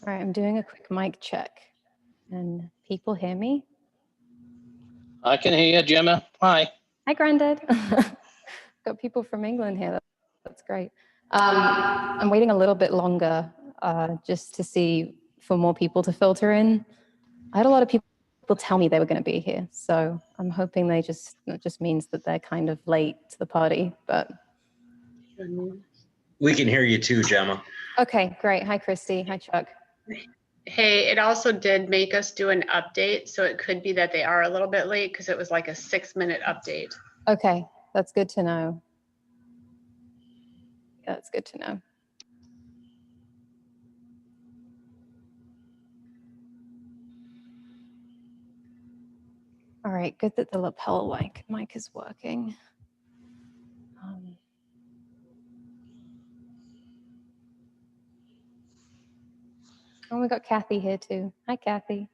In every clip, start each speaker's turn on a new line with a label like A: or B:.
A: All right, I'm doing a quick mic check. And people hear me?
B: I can hear you, Gemma. Hi.
A: Hi, Grandad. Got people from England here. That's great. I'm waiting a little bit longer just to see for more people to filter in. I had a lot of people tell me they were going to be here, so I'm hoping it just means that they're kind of late to the party. But
C: we can hear you too, Gemma.
A: Okay, great. Hi, Christy. Hi, Chuck.
D: Hey, it also did make us do an update, so it could be that they are a little bit late because it was like a 6-minute update.
A: Okay, that's good to know. Yeah, that's good to know. All right, good that the lapel mic is working. Oh, we got Kathy here too. Hi, Kathy.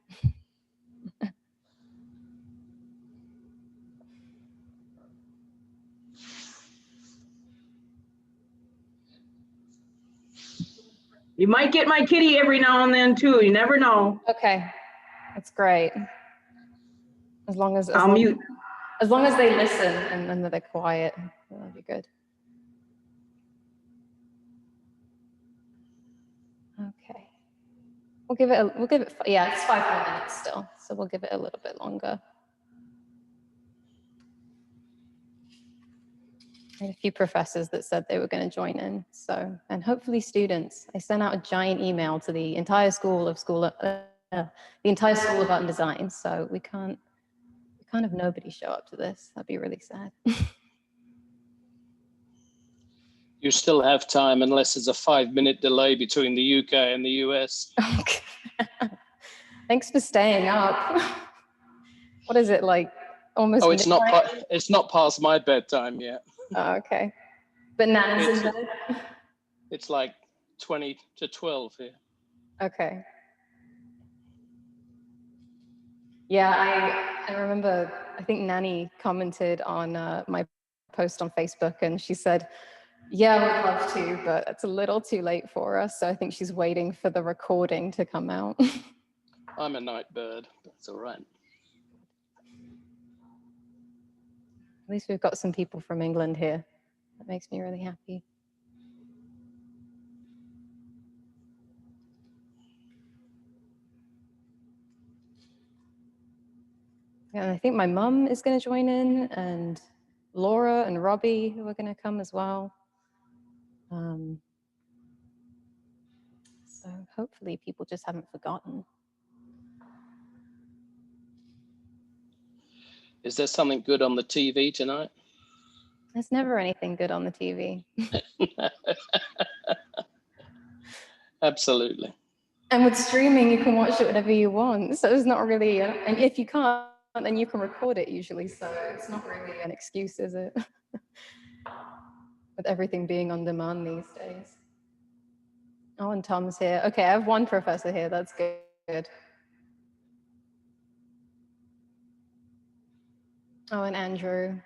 E: You might get my kitty every now and then too. You never know.
A: Okay, that's great. As long as
E: I'll mute.
A: As long as they listen and that they're quiet, that'll be good. Okay, we'll give it. Yeah, it's 5 more minutes still, so we'll give it a little bit longer. I had a few professors that said they were going to join in, and hopefully students. I sent out a giant email to the entire School of Art and Design, so we can't have nobody show up to this. That'd be really sad.
B: You still have time unless there's a 5-minute delay between the UK and the US.
A: Okay. Thanks for staying up. What is it, like almost?
B: Oh, it's not past my bedtime yet.
A: Oh, okay. But Nana's in bed?
B: It's like 20 to 12 here.
A: Okay. Yeah, I remember, I think Nanny commented on my post on Facebook and she said, yeah, I would love to, but it's a little too late for us. So I think she's waiting for the recording to come out.
B: I'm a night bird. That's all right.
A: At least we've got some people from England here. That makes me really happy. Yeah, and I think my mum is going to join in, and Laura and Robbie who are going to come as well. So hopefully people just haven't forgotten.
B: Is there something good on the TV tonight?
A: There's never anything good on the TV.
B: Absolutely.
A: And with streaming, you can watch it whenever you want. So it's not really, and if you can't, then you can record it usually. So it's not really an excuse, is it? With everything being on demand these days. Oh, and Tom's here. Okay, I have one professor here. That's good. Oh, and Andrew.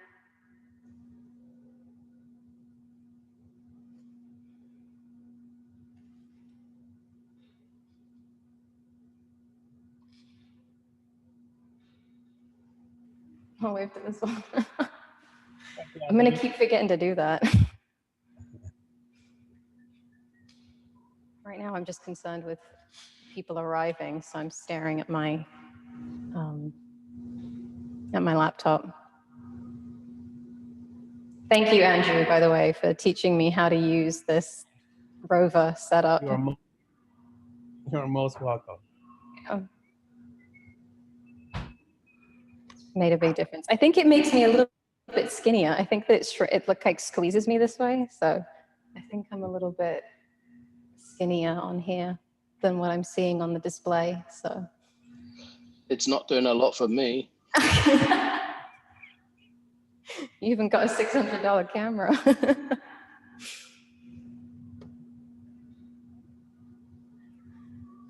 A: I'll wave to this one. I'm going to keep forgetting to do that. Right now, I'm just concerned with people arriving, so I'm staring at my laptop. Thank you, Andrew, by the way, for teaching me how to use this Rover setup.
F: You're most welcome.
A: Oh. Made a big difference. I think it makes me a little bit skinnier. I think that it like squeezes me this way, so I think I'm a little bit skinnier on here than what I'm seeing on the display. So
B: it's not doing a lot for me.
A: You even got a $600 camera.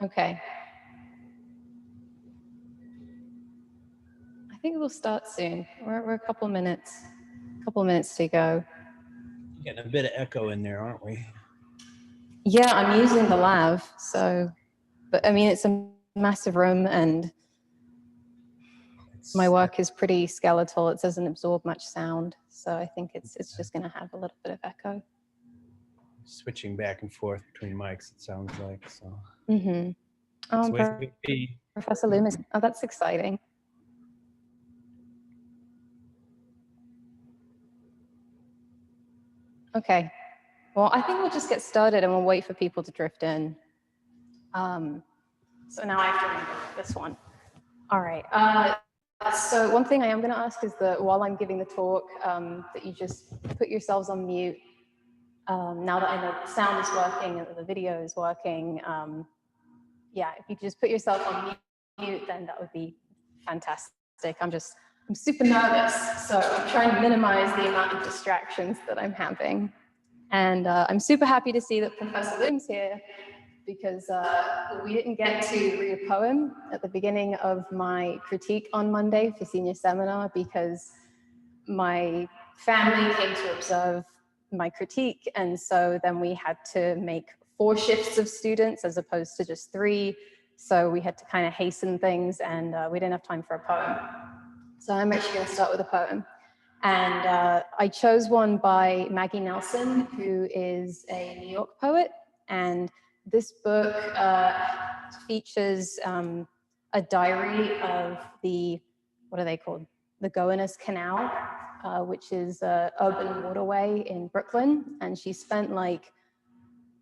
A: Okay. I think we'll start soon. We're a couple minutes to go.
F: Getting a bit of echo in there, aren't we?
A: Yeah, I'm using the lav, so But I mean, it's a massive room and my work is pretty skeletal. It doesn't absorb much sound. So I think it's just going to have a little bit of echo.
F: Switching back and forth between mics, it sounds like. So.
A: Mm-hmm. Oh,
F: So wait for me.
A: Professor Loomis. Oh, that's exciting. Okay. Well, I think we'll just get started and we'll wait for people to drift in. So now I have to remember this one. All right. So one thing I am going to ask is that while I'm giving the talk, that you just put yourselves on mute. Now that I know the sound is working and the video is working, yeah, if you could just put yourself on mute, then that would be fantastic. I'm super nervous, so I'm trying to minimize the amount of distractions that I'm having. And I'm super happy to see that Professor Lim's here, because we didn't get to read a poem at the beginning of my critique on Monday for senior seminar because my family came to observe my critique. And so then we had to make 4 shifts of students as opposed to just 3. So we had to kind of hasten things and we didn't have time for a poem. So I'm actually going to start with a poem. And I chose one by Maggie Nelson, who is a New York poet. And this book features a diary of the, what are they called? The Gowanus Canal, which is an urban waterway in Brooklyn. And she spent I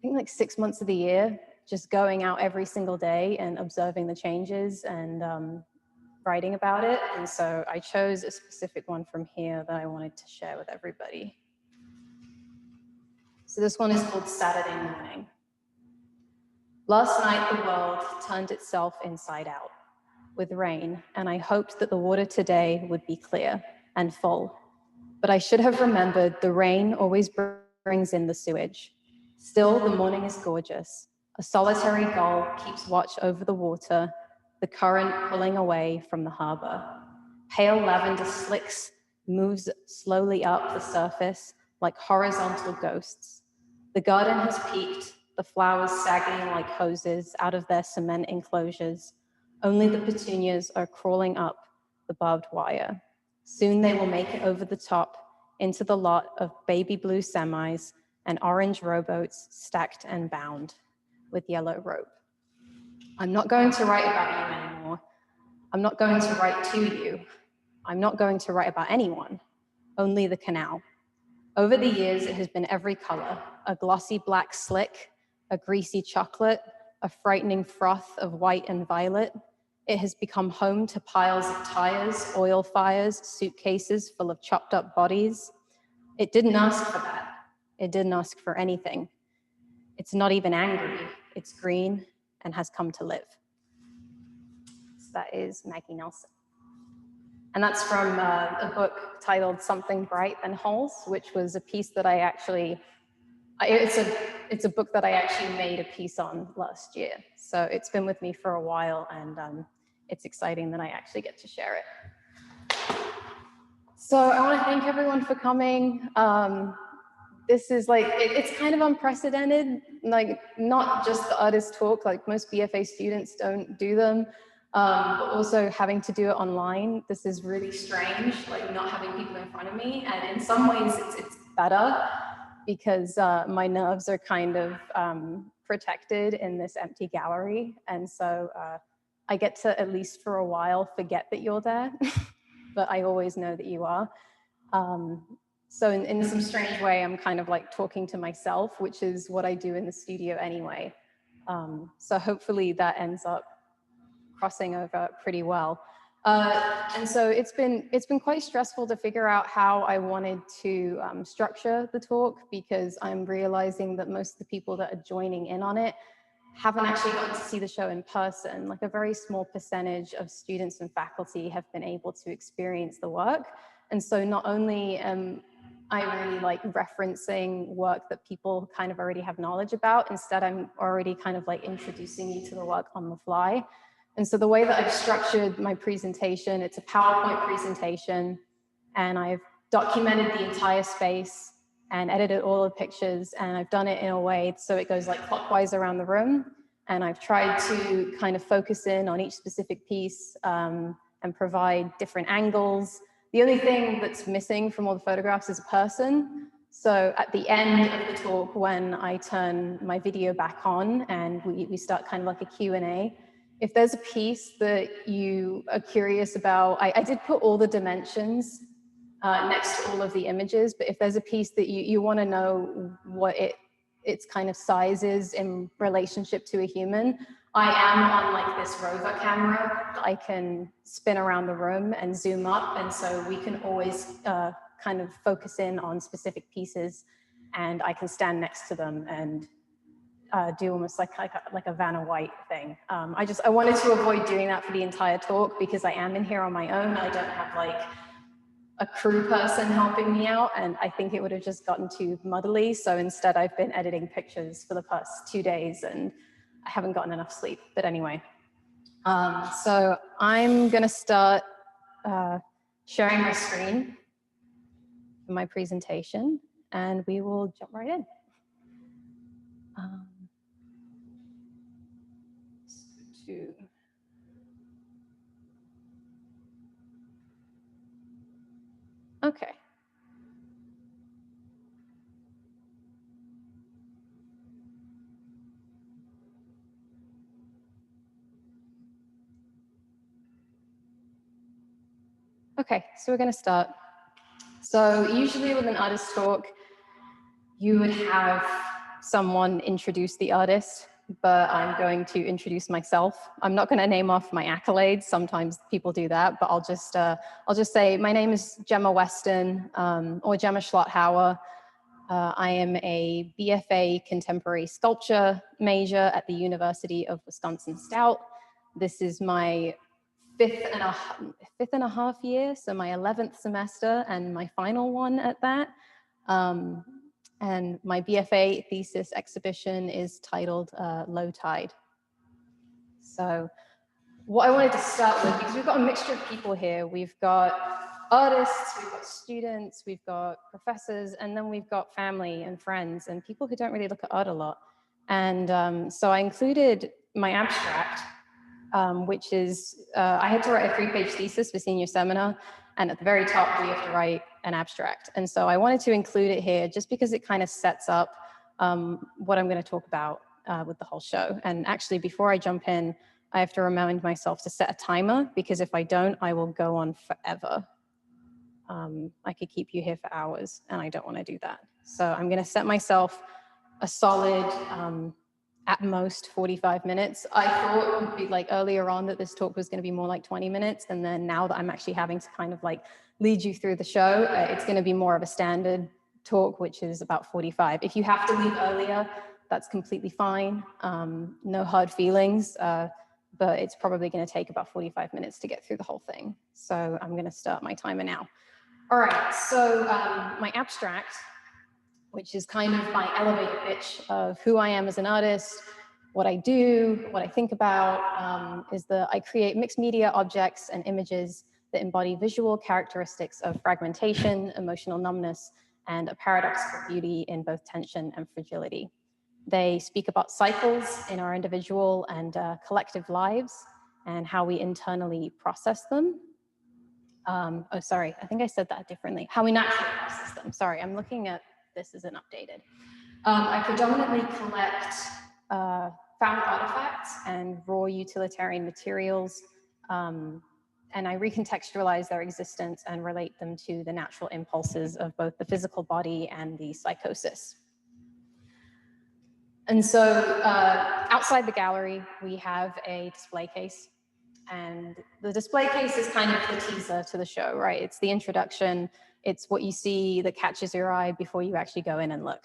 A: think 6 months of the year just going out every single day and observing the changes and writing about it. And so I chose a specific one from here that I wanted to share with everybody. So this one is called Saturday Morning. Last night, the world turned itself inside out with rain, and I hoped that the water today would be clear and full. But I should have remembered the rain always brings in the sewage. Still, the morning is gorgeous. A solitary gull keeps watch over the water, the current pulling away from the harbor. Pale lavender slicks moves slowly up the surface like horizontal ghosts. The garden has peaked, the flowers sagging like hoses out of their cement enclosures. Only the petunias are crawling up the barbed wire. Soon they will make it over the top into the lot of baby blue semis and orange rowboats stacked and bound with yellow rope. I'm not going to write about you anymore. I'm not going to write to you. I'm not going to write about anyone, only the canal. Over the years, it has been every color, a glossy black slick, a greasy chocolate, a frightening froth of white and violet. It has become home to piles of tires, oil fires, suitcases full of chopped up bodies. It didn't ask for that. It didn't ask for anything. It's not even angry. It's green and has come to live. So that is Maggie Nelson. And that's from a book titled Something Bright Than Holes, which was a piece that I actually, it's a book that I actually made a piece on last year. So it's been with me for a while, and it's exciting that I actually get to share it. So I want to thank everyone for coming. This is it's kind of unprecedented, not just the artist talk, most BFA students don't do them, but also having to do it online. This is really strange, not having people in front of me. And in some ways it's better because my nerves are kind of protected in this empty gallery. And so I get to, at least for a while, forget that you're there, but I always know that you are. So in some strange way, I'm kind of talking to myself, which is what I do in the studio anyway. So hopefully that ends up crossing over pretty well. And so it's been quite stressful to figure out how I wanted to structure the talk, because I'm realizing that most of the people that are joining in on it haven't actually gotten to see the show in person. A very small percentage of students and faculty have been able to experience the work. And so not only am I really referencing work that people kind of already have knowledge about, instead I'm already kind of introducing you to the work on the fly. And so the way that I've structured my presentation, it's a PowerPoint presentation, and I've documented the entire space and edited all the pictures, and I've done it in a way so it goes clockwise around the room. And I've tried to kind of focus in on each specific piece and provide different angles. The only thing that's missing from all the photographs is a person. So at the end of the talk, when I turn my video back on and we start kind of like a Q&A, if there's a piece that you are curious about, I did put all the dimensions next to all of the images, but if there's a piece that you want to know what its kind of size is in relationship to a human, I am on like this rover camera. I can spin around the room and zoom up, and so we can always kind of focus in on specific pieces, and I can stand next to them and do almost like a Vanna White thing. I wanted to avoid doing that for the entire talk because I am in here on my own. I don't have like a crew person helping me out, and I think it would have just gotten too muddly. So instead I've been editing pictures for the past 2 days and I haven't gotten enough sleep, but anyway. So I'm gonna start sharing my screen for my presentation and we will jump right in. Okay. Okay, so we're going to start. So usually with an artist talk, you would have someone introduce the artist, but I'm going to introduce myself. I'm not going to name off my accolades. Sometimes people do that, but I'll just say my name is Gemma Weston, or Gemma Schlotthauer. I am a BFA Contemporary Sculpture major at the University of Wisconsin-Stout. This is my fifth and a half year, so my 11th semester and my final one at that. And my BFA thesis exhibition is titled Low Tide. So what I wanted to start with, because we've got a mixture of people here. We've got artists, we've got students, we've got professors, and then we've got family and friends and people who don't really look at art a lot. And so I included my abstract, which is, I had to write a 3-page thesis for senior seminar, and at the very top we have to write an abstract. And so I wanted to include it here just because it kind of sets up what I'm going to talk about with the whole show. And actually, before I jump in, I have to remind myself to set a timer, because if I don't, I will go on forever. I could keep you here for hours, and I don't want to do that. So I'm going to set myself a solid, at most 45 minutes. I thought it would be like earlier on that this talk was going to be more like 20 minutes. And then now that I'm actually having to kind of like lead you through the show, it's going to be more of a standard talk, which is about 45. If you have to leave earlier, that's completely fine. No hard feelings, but it's probably going to take about 45 minutes to get through the whole thing. So I'm going to start my timer now. All right, so my abstract, which is kind of my elevator pitch of who I am as an artist, what I do, what I think about, is that I create mixed media objects and images that embody visual characteristics of fragmentation, emotional numbness, and a paradoxical beauty in both tension and fragility. They speak about cycles in our individual and collective lives and how we internally process them. Oh, sorry, I think I said that differently. How we naturally process them. Sorry, I'm looking at this isn't updated. I predominantly collect found artifacts and raw utilitarian materials, and I recontextualize their existence and relate them to the natural impulses of both the physical body and the psychosis. And so outside the gallery, we have a display case. And the display case is kind of the teaser to the show, right? It's the introduction. It's what you see that catches your eye before you actually go in and look.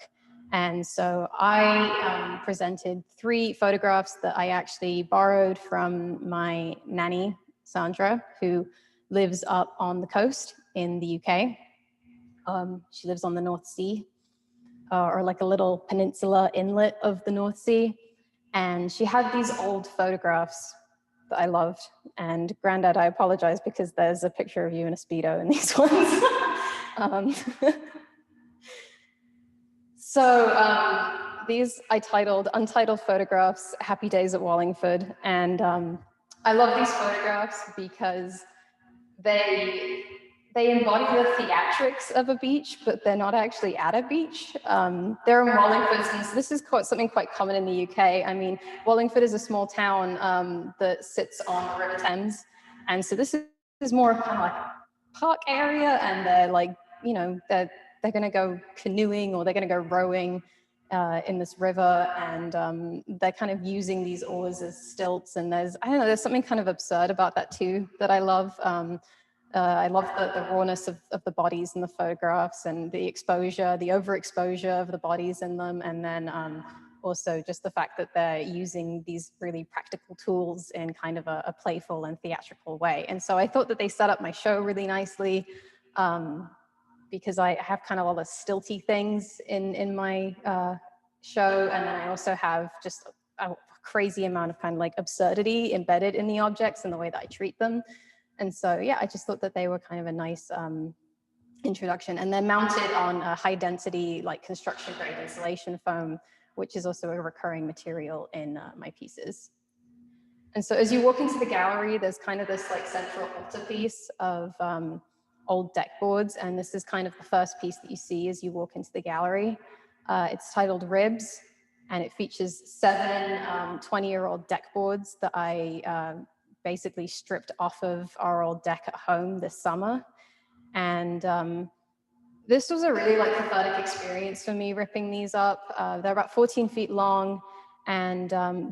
A: And so I presented 3 photographs that I actually borrowed from my nanny, Sandra, who lives up on the coast in the UK. She lives on the North Sea, or like a little peninsula inlet of the North Sea. And she had these old photographs that I loved. And Granddad, I apologize because there's a picture of you in a Speedo in these ones. So these I titled Untitled Photographs, Happy Days at Wallingford. And I love these photographs because they embody the theatrics of a beach, but they're not actually at a beach. They're in Wallingford, and this is something quite common in the UK. I mean, Wallingford is a small town that sits on the River Thames. And so this is more kind of like a park area, and they're like, you know, they're gonna go canoeing or they're gonna go rowing in this river, and they're kind of using these oars as stilts. And there's something kind of absurd about that too that I love. I love the rawness of the bodies in the photographs, and the exposure, the overexposure of the bodies in them, and then also just the fact that they're using these really practical tools in kind of a playful and theatrical way. And so I thought that they set up my show really nicely, because I have kind of all the stilty things in my show, and then I also have just a crazy amount of kind of like absurdity embedded in the objects and the way that I treat them. And so, yeah, I just thought that they were kind of a nice introduction. And they're mounted on a high density, like construction grade insulation foam, which is also a recurring material in my pieces. And so as you walk into the gallery, there's kind of this like central altarpiece of old deck boards. And this is kind of the first piece that you see as you walk into the gallery. It's titled Ribs, and it features 7 20-year-old deck boards that I basically stripped off of our old deck at home this summer. And this was a really like cathartic experience for me, ripping these up. They're about 14 feet long, and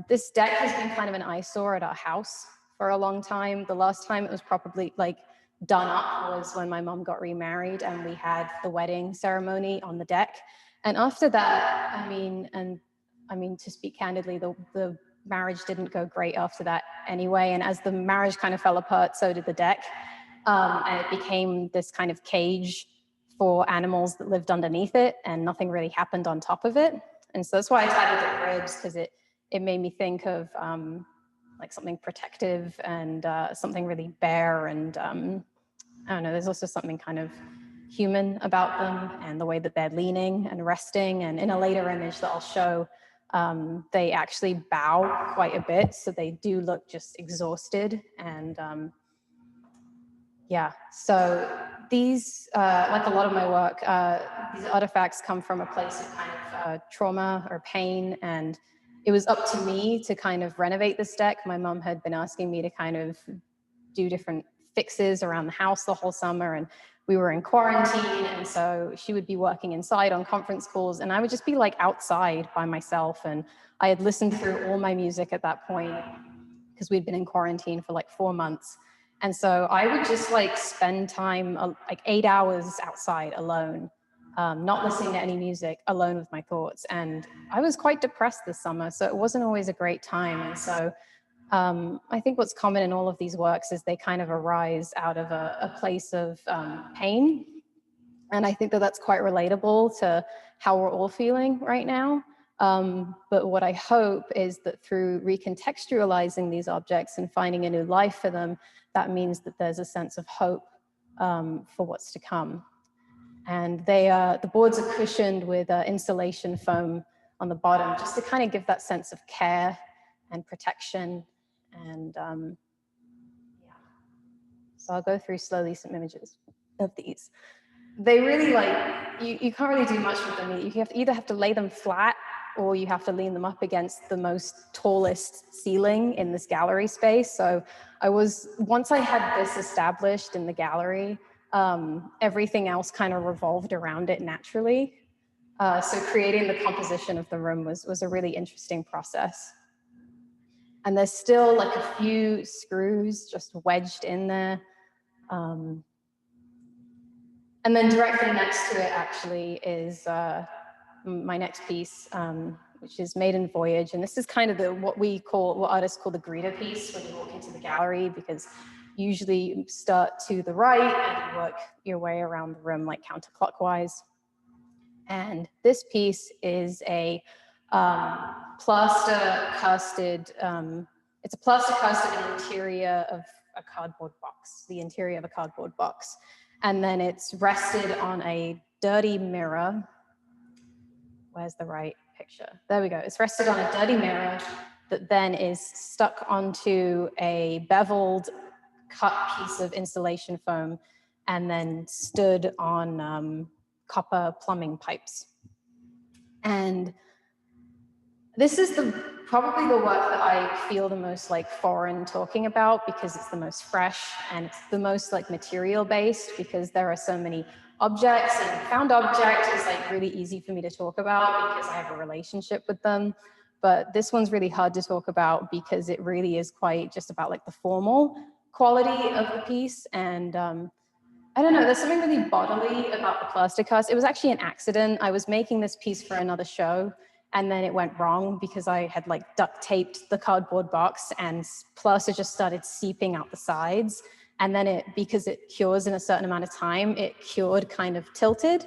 A: this deck has been kind of an eyesore at our house for a long time. The last time it was probably like done up was when my mom got remarried, and we had the wedding ceremony on the deck. And after that, I mean, to speak candidly, the marriage didn't go great after that anyway. And as the marriage kind of fell apart, so did the deck. And it became this kind of cage for animals that lived underneath it, and nothing really happened on top of it. And so that's why I titled it Ribs, because it made me think of like something protective and something really bare. And I don't know, there's also something kind of human about them, and the way that they're leaning and resting. And in a later image that I'll show, they actually bow quite a bit, so they do look just exhausted. And yeah, so these, like a lot of my work, these artifacts come from a place of kind of trauma or pain, and it was up to me to kind of renovate this deck. My mom had been asking me to kind of do different fixes around the house the whole summer, and we were in quarantine, and so she would be working inside on conference calls, and I would just be like outside by myself. And I had listened through all my music at that point because we'd been in quarantine for like 4 months. And so I would just like spend time like 8 hours outside alone, not listening to any music, alone with my thoughts. And I was quite depressed this summer, so it wasn't always a great time. And so I think what's common in all of these works is they kind of arise out of a place of pain. And I think that that's quite relatable to how we're all feeling right now. But what I hope is that through recontextualizing these objects and finding a new life for them, that means that there's a sense of hope for what's to come. And the boards are cushioned with insulation foam on the bottom, just to kind of give that sense of care and protection. And yeah, so I'll go through slowly some images of these. They really like, you can't really do much with them. You either have to lay them flat, or you have to lean them up against the most tallest ceiling in this gallery space. So once I had this established in the gallery, everything else kind of revolved around it naturally. So creating the composition of the room was a really interesting process. And there's still like a few screws just wedged in there. And then directly next to it actually is my next piece, which is Maiden Voyage. And this is kind of what artists call the greeter piece when you walk into the gallery, because usually you start to the right and you work your way around the room like counterclockwise. And this piece is a plaster casted, it's a plaster cast of an interior of a cardboard box, the interior of a cardboard box. And then it's rested on a dirty mirror. Where's the right? picture. There we go. It's rested on a dirty mirror that then is stuck onto a beveled cut piece of insulation foam and then stood on copper plumbing pipes. And this is probably the work that I feel the most like foreign talking about, because it's the most fresh and it's the most like material based, because there are so many objects, and found object is like really easy for me to talk about because I have a relationship with them. But this one's really hard to talk about because it really is quite just about like the formal quality of the piece. And I don't know, there's something really bodily about the plaster cast. It was actually an accident. I was making this piece for another show, and then it went wrong because I had like duct taped the cardboard box and plaster just started seeping out the sides. And then because it cures in a certain amount of time, it cured kind of tilted.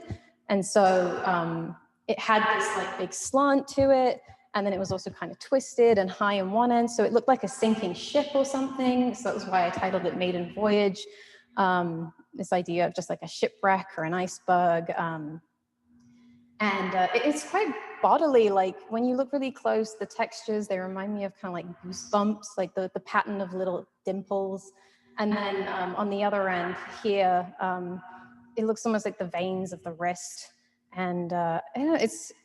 A: And so it had this like big slant to it. And then it was also kind of twisted and high on one end. So it looked like a sinking ship or something. So that was why I titled it Maiden Voyage. This idea of just like a shipwreck or an iceberg. It's quite bodily. Like when you look really close, the textures, they remind me of kind of like goosebumps, like the pattern of little dimples. And then on the other end here, it looks almost like the veins of the wrist. And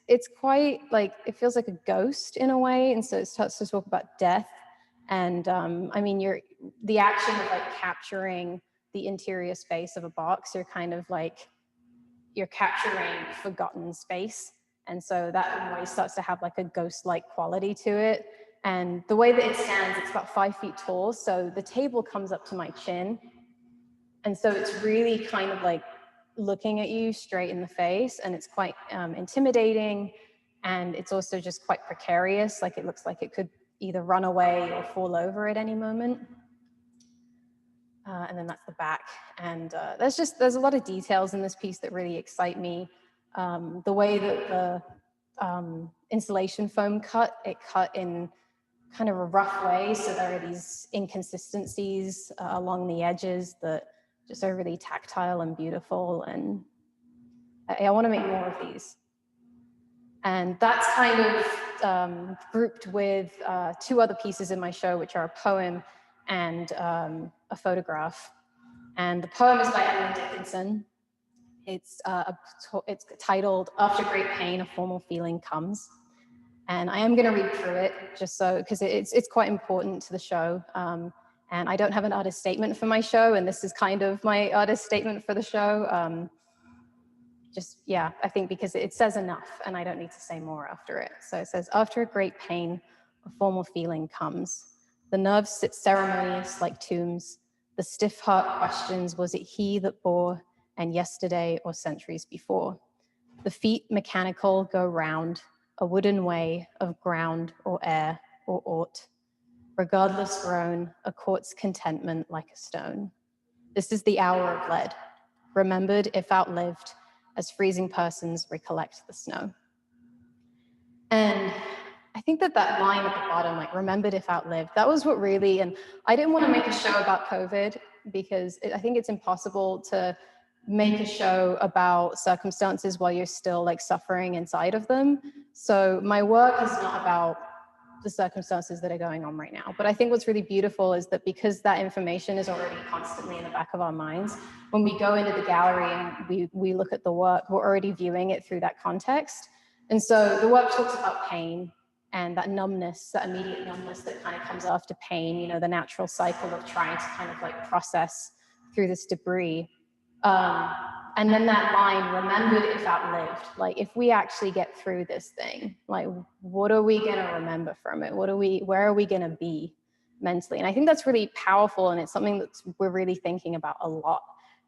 A: it's quite like, it feels like a ghost in a way. And so it starts to talk about death. And I mean, the action of like capturing the interior space of a box, you're capturing forgotten space. And so that in a way starts to have like a ghost-like quality to it. And the way that it stands, it's about 5 feet tall. So the table comes up to my chin. And so it's really kind of like looking at you straight in the face, and it's quite intimidating. And it's also just quite precarious. Like it looks like it could either run away or fall over at any moment. And then that's the back. And there's a lot of details in this piece that really excite me. The way that the insulation foam it cut in kind of a rough way. So there are these inconsistencies along the edges that just are really tactile and beautiful. And I want to make more of these. And that's kind of grouped with 2 other pieces in my show, which are a poem and a photograph. And the poem is by Emily Dickinson. It's titled "After Great Pain, a Formal Feeling Comes." And I am going to read through it just so, because it's quite important to the show. And I don't have an artist statement for my show, and this is kind of my artist statement for the show. I think because it says enough and I don't need to say more after it. So it says, "After a great pain, a formal feeling comes. The nerves sit ceremonious like tombs. The stiff heart questions, was it he that bore, and yesterday or centuries before? The feet mechanical go round, a wooden way of ground or air or aught. Regardless grown, a court's contentment like a stone. This is the hour of lead, remembered if outlived, as freezing persons recollect the snow." And I think that line at the bottom, like remembered if outlived, that was what really, and I didn't want to make a show about COVID because I think it's impossible to make a show about circumstances while you're still like suffering inside of them. So my work is not about the circumstances that are going on right now. But I think what's really beautiful is that because that information is already constantly in the back of our minds, when we go into the gallery and we look at the work, we're already viewing it through that context. And so the work talks about pain and that numbness, that immediate numbness that kind of comes after pain, you know, the natural cycle of trying to kind of like process through this debris. And then that line, remembered if outlived, like if we actually get through this thing, like what are we going to remember from it? Where are we going to be mentally? And I think that's really powerful, and it's something that we're really thinking about a lot.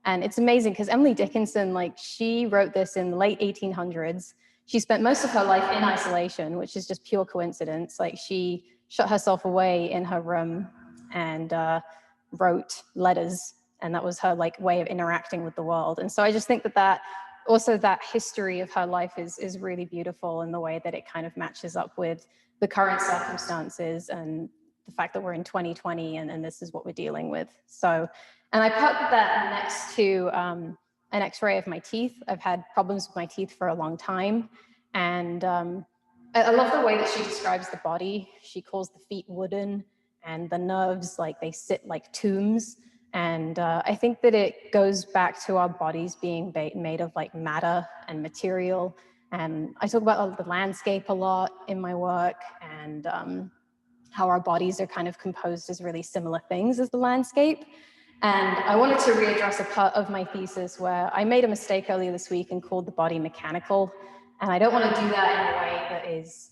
A: And it's amazing because Emily Dickinson, like she wrote this in the late 1800s. She spent most of her life in isolation, which is just pure coincidence. Like she shut herself away in her room and wrote letters. And that was her like way of interacting with the world. And so I just think that also that history of her life is really beautiful in the way that it kind of matches up with the current circumstances and the fact that we're in 2020 and this is what we're dealing with. So, and I put that next to an x-ray of my teeth. I've had problems with my teeth for a long time. And I love the way that she describes the body. She calls the feet wooden and the nerves like they sit like tombs. And I think that it goes back to our bodies being made of like matter and material. And I talk about the landscape a lot in my work, and how our bodies are kind of composed as really similar things as the landscape. And I wanted to readdress a part of my thesis where I made a mistake earlier this week and called the body mechanical. And I don't want to do that in a way that is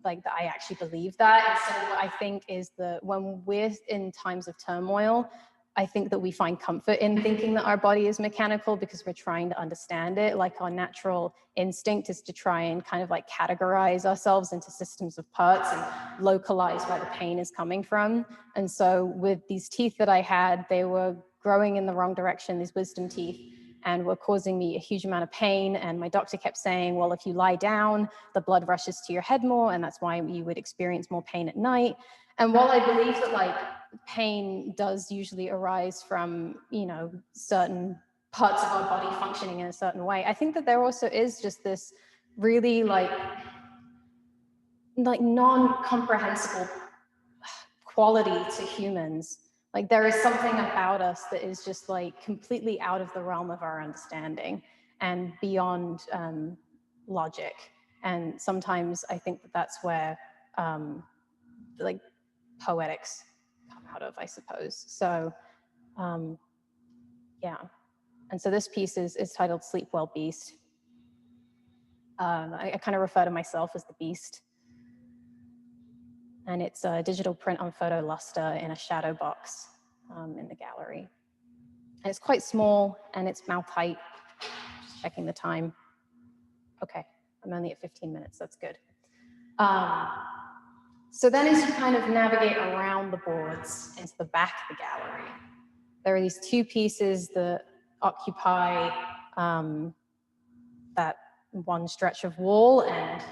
A: like that I actually believe that. Instead, what I think is that when we're in times of turmoil, I think that we find comfort in thinking that our body is mechanical because we're trying to understand it. Like our natural instinct is to try and kind of like categorize ourselves into systems of parts and localize where the pain is coming from. And so with these teeth that I had, they were growing in the wrong direction, these wisdom teeth, and were causing me a huge amount of pain. And my doctor kept saying, well, if you lie down, the blood rushes to your head more, and that's why you would experience more pain at night. And while I believe that like pain does usually arise from, you know, certain parts of our body functioning in a certain way, I think that there also is just this really like non-comprehensible quality to humans. Like there is something about us that is just like completely out of the realm of our understanding and beyond logic. And sometimes I think that that's where like poetics come out of, I suppose. So yeah. And so this piece is titled Sleep Well Beast. I kind of refer to myself as the beast. And it's a digital print on photo luster in a shadow box in the gallery. And it's quite small and it's mouth height. Just checking the time. Okay, I'm only at 15 minutes, that's good. So then as you kind of navigate around the boards into the back of the gallery, there are these two pieces that occupy that one stretch of wall, and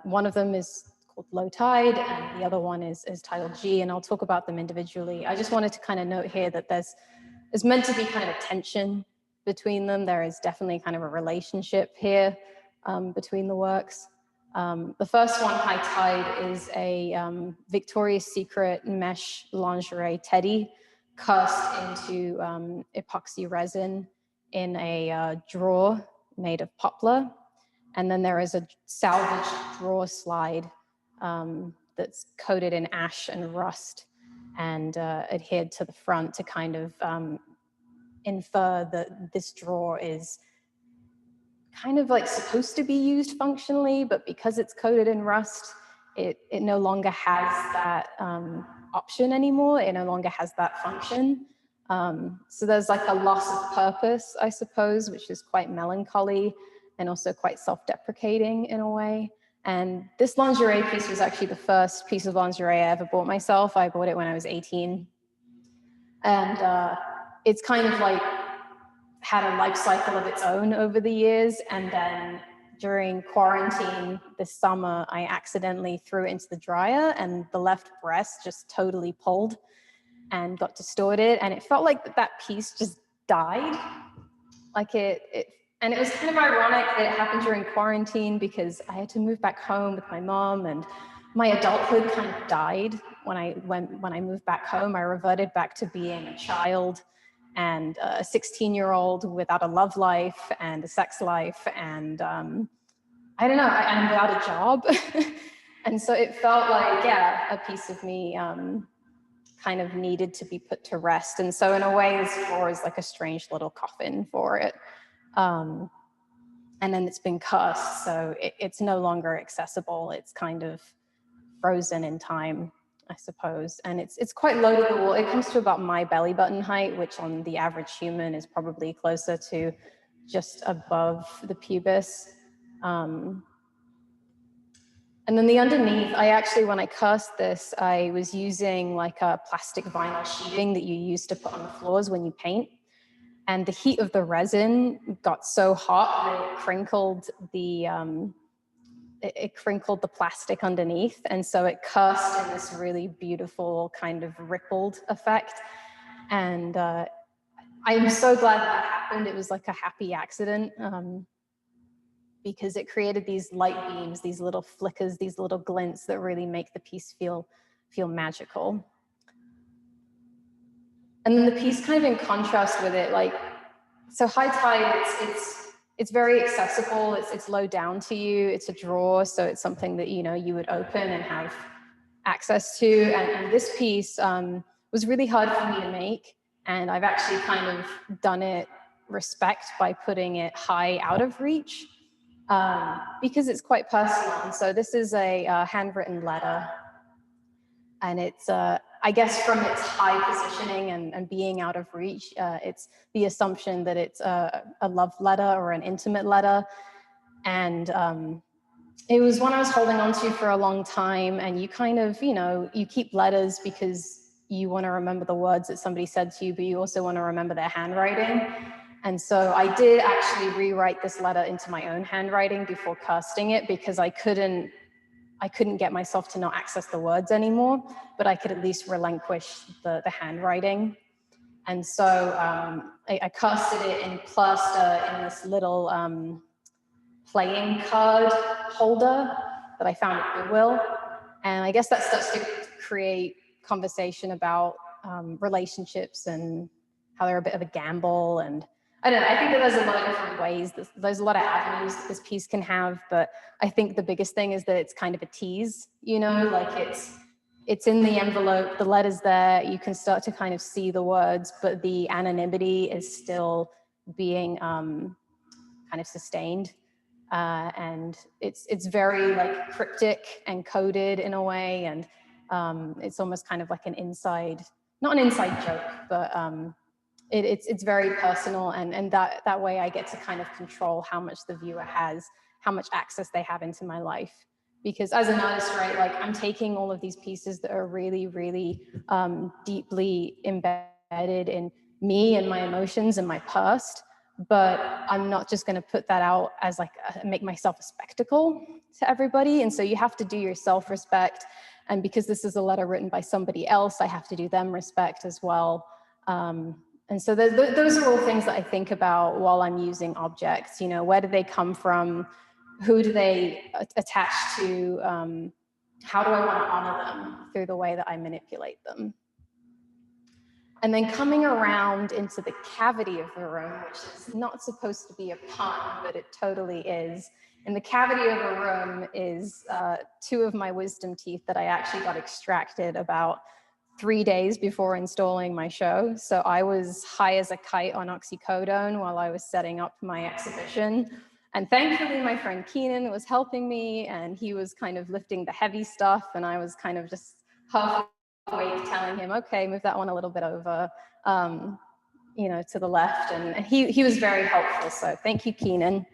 A: one of them is called Low Tide, and the other one is titled G, and I'll talk about them individually. I just wanted to kind of note here that there's meant to be kind of a tension between them. There is definitely kind of a relationship here between the works. The first one, High Tide, is a Victoria's Secret mesh lingerie teddy cast into epoxy resin in a drawer made of poplar. And then there is a salvaged drawer slide that's coated in ash and rust and adhered to the front to kind of infer that this drawer is kind of like supposed to be used functionally, but because it's coated in rust, it no longer has that option anymore. It no longer has that function. So there's like a loss of purpose, I suppose, which is quite melancholy and also quite self-deprecating in a way. And this lingerie piece was actually the first piece of lingerie I ever bought myself. I bought it when I was 18. And it's kind of like had a life cycle of its own over the years. And then during quarantine this summer, I accidentally threw it into the dryer and the left breast just totally pulled and got distorted. And it felt like that piece just died. Like and it was kind of ironic that it happened during quarantine because I had to move back home with my mom, and my adulthood kind of died when I moved back home. I reverted back to being a child and a 16-year-old without a love life and a sex life, and I don't know, I'm without a job. And so it felt like, yeah, a piece of me kind of needed to be put to rest. And so in a way, this drawer is like a strange little coffin for it. And then it's been cursed, so it's no longer accessible. It's kind of frozen in time, I suppose. And it's quite low to the wall. It comes to about my belly button height, which on the average human is probably closer to just above the pubis. And then the underneath, I actually, when I cast this, I was using like a plastic vinyl sheeting that you use to put on the floors when you paint. And the heat of the resin got so hot that it crinkled the plastic underneath. And so it cast in this really beautiful kind of rippled effect. And I'm so glad that happened. It was like a happy accident. because it created these light beams, these little flickers, these little glints that really make the piece feel magical. And then the piece kind of in contrast with it, like, so High Tide, it's very accessible, it's low down to you, it's a drawer, so it's something that, you know, you would open and have access to. And this piece was really hard for me to make, and I've actually kind of done it respect by putting it high out of reach, because it's quite personal. And so this is a handwritten letter, and it's I guess from its high positioning and being out of reach, it's the assumption that it's a love letter or an intimate letter. And it was one I was holding on to for a long time. And you kind of, you know, you keep letters because you want to remember the words that somebody said to you, but you also want to remember their handwriting. And so I did actually rewrite this letter into my own handwriting before casting it, because I couldn't get myself to not access the words anymore, but I could at least relinquish the handwriting. And so I casted it in plaster in this little playing card holder that I found at Goodwill. And I guess that starts to create conversation about relationships and how they're a bit of a gamble. And I don't know, I think that there's a lot of different ways, there's a lot of avenues that this piece can have, but I think the biggest thing is that it's kind of a tease, you know, like it's in the envelope, the letter's there, you can start to kind of see the words, but the anonymity is still being kind of sustained. And it's very like cryptic and coded in a way, and it's almost kind of like an inside, not an inside joke, but it's very personal, and that way I get to kind of control how much the viewer has, how much access they have into my life. Because as an artist, right, like I'm taking all of these pieces that are really, really deeply embedded in me and my emotions and my past, but I'm not just going to put that out as like make myself a spectacle to everybody. And so you have to do your self-respect, and because this is a letter written by somebody else, I have to do them respect as well. And so those are all things that I think about while I'm using objects. You know, where do they come from? Who do they attach to? How do I want to honor them through the way that I manipulate them? And then coming around into the cavity of the room, which is not supposed to be a pun, but it totally is. In the cavity of a room is 2 of my wisdom teeth that I actually got extracted about 3 days before installing my show. So I was high as a kite on oxycodone while I was setting up my exhibition. And thankfully, my friend Keenan was helping me, and he was kind of lifting the heavy stuff, and I was kind of just half awake telling him, okay, move that one a little bit over, you know, to the left. And he was very helpful. So thank you, Keenan,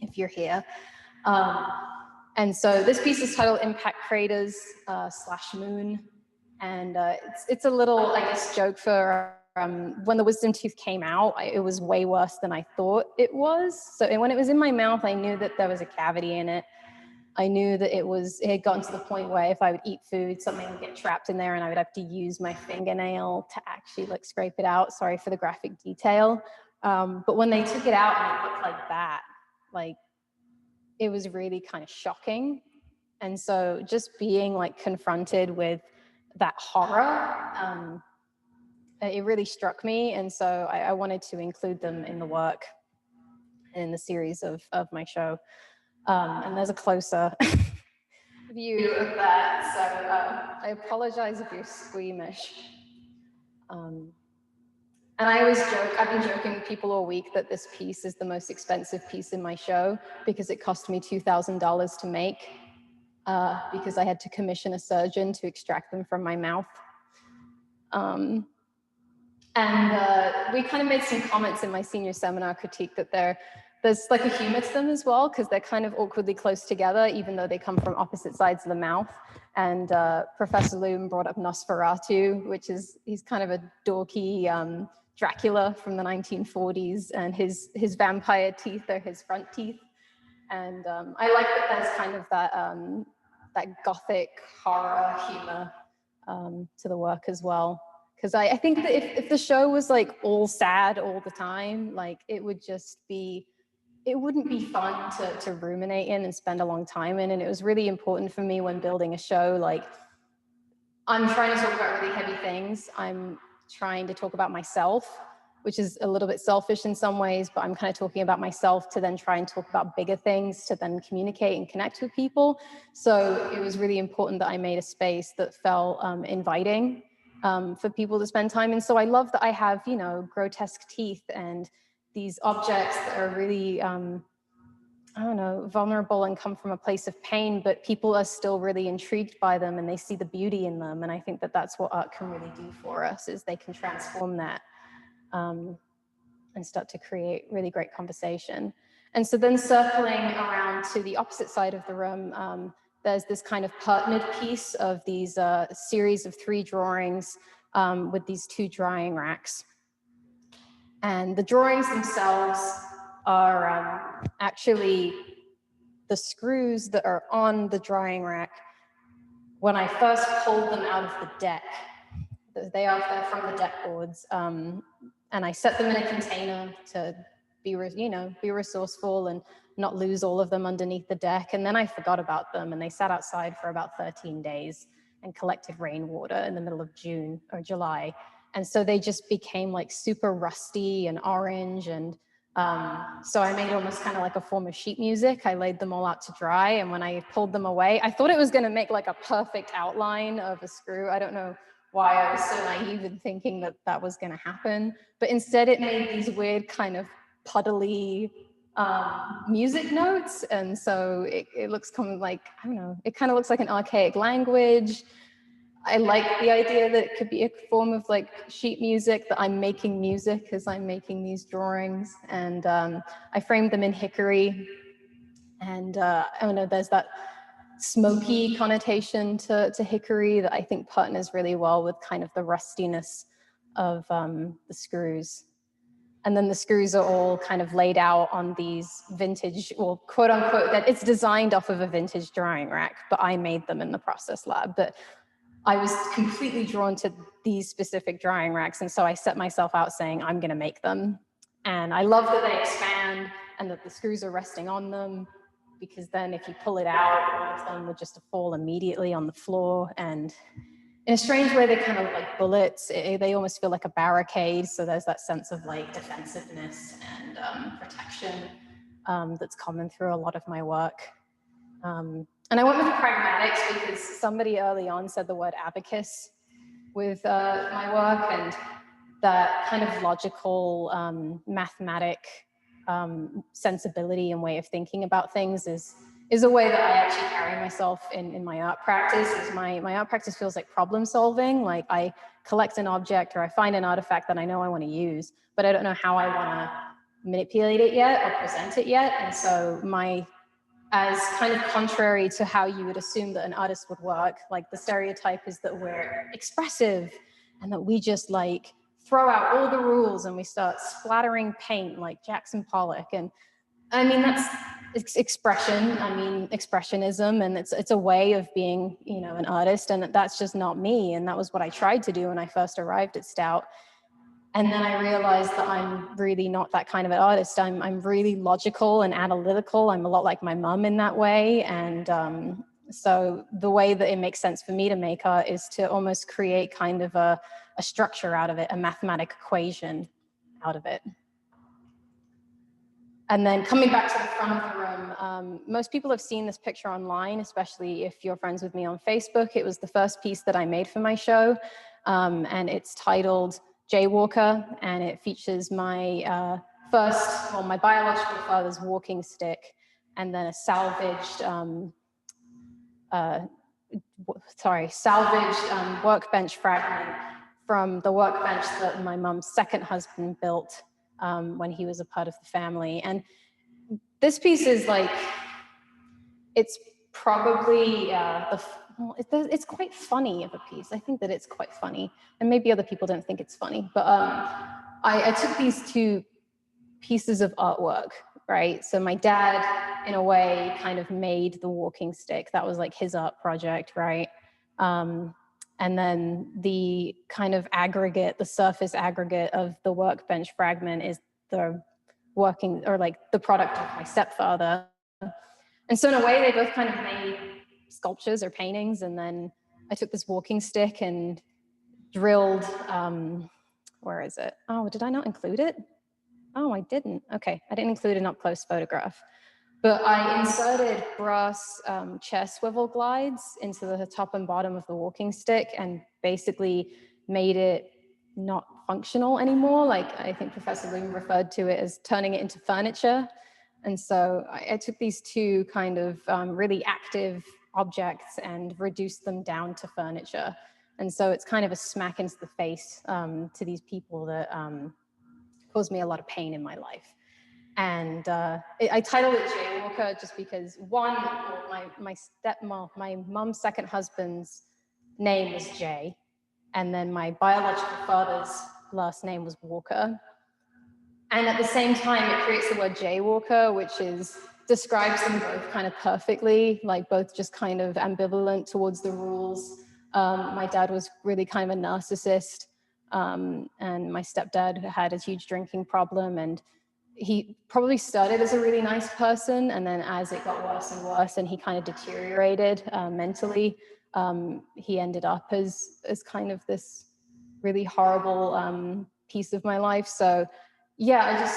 A: if you're here. And so this piece is titled Impact Craters / Moon. And it's a little, I guess, joke for when the wisdom tooth came out, it was way worse than I thought it was. So when it was in my mouth, I knew that there was a cavity in it. I knew that it had gotten to the point where if I would eat food, something would get trapped in there and I would have to use my fingernail to actually like scrape it out. Sorry for the graphic detail. But when they took it out and it looked like that, like it was really kind of shocking. And so just being like confronted with that horror, it really struck me. And so I wanted to include them in the work, in the series of my show. And there's a closer view of that. So I apologize if you're squeamish. And I always joke, I've been joking with people all week that this piece is the most expensive piece in my show because it cost me $2,000 to make. Because I had to commission a surgeon to extract them from my mouth. And we kind of made some comments in my senior seminar critique that there's like a humor to them as well, because they're kind of awkwardly close together, even though they come from opposite sides of the mouth. And Professor Loom brought up Nosferatu, which is, he's kind of a dorky Dracula from the 1940s, and his vampire teeth are his front teeth. And I like that there's kind of that gothic horror humor to the work as well. Because I think that if the show was like all sad all the time, like it would just be it wouldn't be fun to ruminate in and spend a long time in. And it was really important for me when building a show, like, I'm trying to talk about really heavy things. I'm trying to talk about myself, which is a little bit selfish in some ways, but I'm kind of talking about myself to then try and talk about bigger things, to then communicate and connect with people. So it was really important that I made a space that felt inviting for people to spend time in. So I love that I have, you know, grotesque teeth and these objects that are really, I don't know, vulnerable and come from a place of pain, but people are still really intrigued by them and they see the beauty in them. And I think that that's what art can really do for us, is they can transform that and start to create really great conversation. And so then circling around to the opposite side of the room, there's this kind of partnered piece of these series of 3 drawings with these 2 drying racks. And the drawings themselves are actually the screws that are on the drying rack when I first pulled them out of the deck. They are from the deck boards. And I set them in a container to be resourceful and not lose all of them underneath the deck. And then I forgot about them, and they sat outside for about 13 days and collected rainwater in the middle of June or July. And so they just became like super rusty and orange. And so I made almost kind of like a form of sheet music. I laid them all out to dry. And when I pulled them away, I thought it was going to make like a perfect outline of a screw. I don't know why I was so naive in thinking that that was going to happen. But instead it made these weird kind of puddly music notes. And so it looks kind of like, I don't know, it kind of looks like an archaic language. I like the idea that it could be a form of like sheet music, that I'm making music as I'm making these drawings. And I framed them in hickory. And I don't know, there's that smoky connotation to hickory that I think partners really well with kind of the rustiness of the screws. And then the screws are all kind of laid out on these vintage, well, quote unquote, that it's designed off of a vintage drying rack, but I made them in the process lab. But I was completely drawn to these specific drying racks. And so I set myself out saying, I'm going to make them. And I love that they expand and that the screws are resting on them, because then if you pull it out, one of them would just fall immediately on the floor. And in a strange way, they kind of like bullets. They almost feel like a barricade. So there's that sense of like defensiveness and protection that's common through a lot of my work. And I went with the pragmatics because somebody early on said the word abacus with my work, and that kind of logical, mathematic sensibility and way of thinking about things is a way that I actually carry myself in my art practice. My art practice feels like problem solving. Like I collect an object or I find an artifact that I know I want to use, but I don't know how I want to manipulate it yet or present it yet. And so as kind of contrary to how you would assume that an artist would work, like the stereotype is that we're expressive and that we just like throw out all the rules and we start splattering paint like Jackson Pollock. And I mean, it's expression. I mean, expressionism, and it's a way of being, you know, an artist, and that's just not me. And that was what I tried to do when I first arrived at Stout. And then I realized that I'm really not that kind of an artist. I'm really logical and analytical. I'm a lot like my mom in that way. And so the way that it makes sense for me to make art is to almost create kind of a structure out of it, a mathematic equation out of it. And then coming back to the front of the room, most people have seen this picture online, especially if you're friends with me on Facebook. It was the first piece that I made for my show, and it's titled Jaywalker, and it features my my biological father's walking stick, and then a salvaged workbench fragment from the workbench that my mom's second husband built when he was a part of the family. And this piece is like, it's probably it's quite funny of a piece. I think that it's quite funny, and maybe other people don't think it's funny, but I took these 2 pieces of artwork, right? So my dad, in a way, kind of made the walking stick. That was like his art project, right? And then the kind of aggregate, the surface aggregate of the workbench fragment is the working, or like the product of my stepfather. And so in a way, they both kind of made sculptures or paintings. And then I took this walking stick and drilled, where is it? Oh, did I not include it? Oh, I didn't. Okay, I didn't include an up-close photograph. But I inserted brass chair swivel glides into the top and bottom of the walking stick and basically made it not functional anymore. Like I think Professor Bloom referred to it as turning it into furniture. And so I took these two kind of really active objects and reduced them down to furniture. And so it's kind of a smack into the face to these people that caused me a lot of pain in my life. And I titled it Jaywalker just because one, my mom's second husband's name was Jay. And then my biological father's last name was Walker. And at the same time, it creates the word Jaywalker, which describes them both kind of perfectly, like both just kind of ambivalent towards the rules. My dad was really kind of a narcissist, and my stepdad had a huge drinking problem, and he probably started as a really nice person, and then as it got worse and worse and he kind of deteriorated mentally, he ended up as kind of this really horrible piece of my life. So yeah,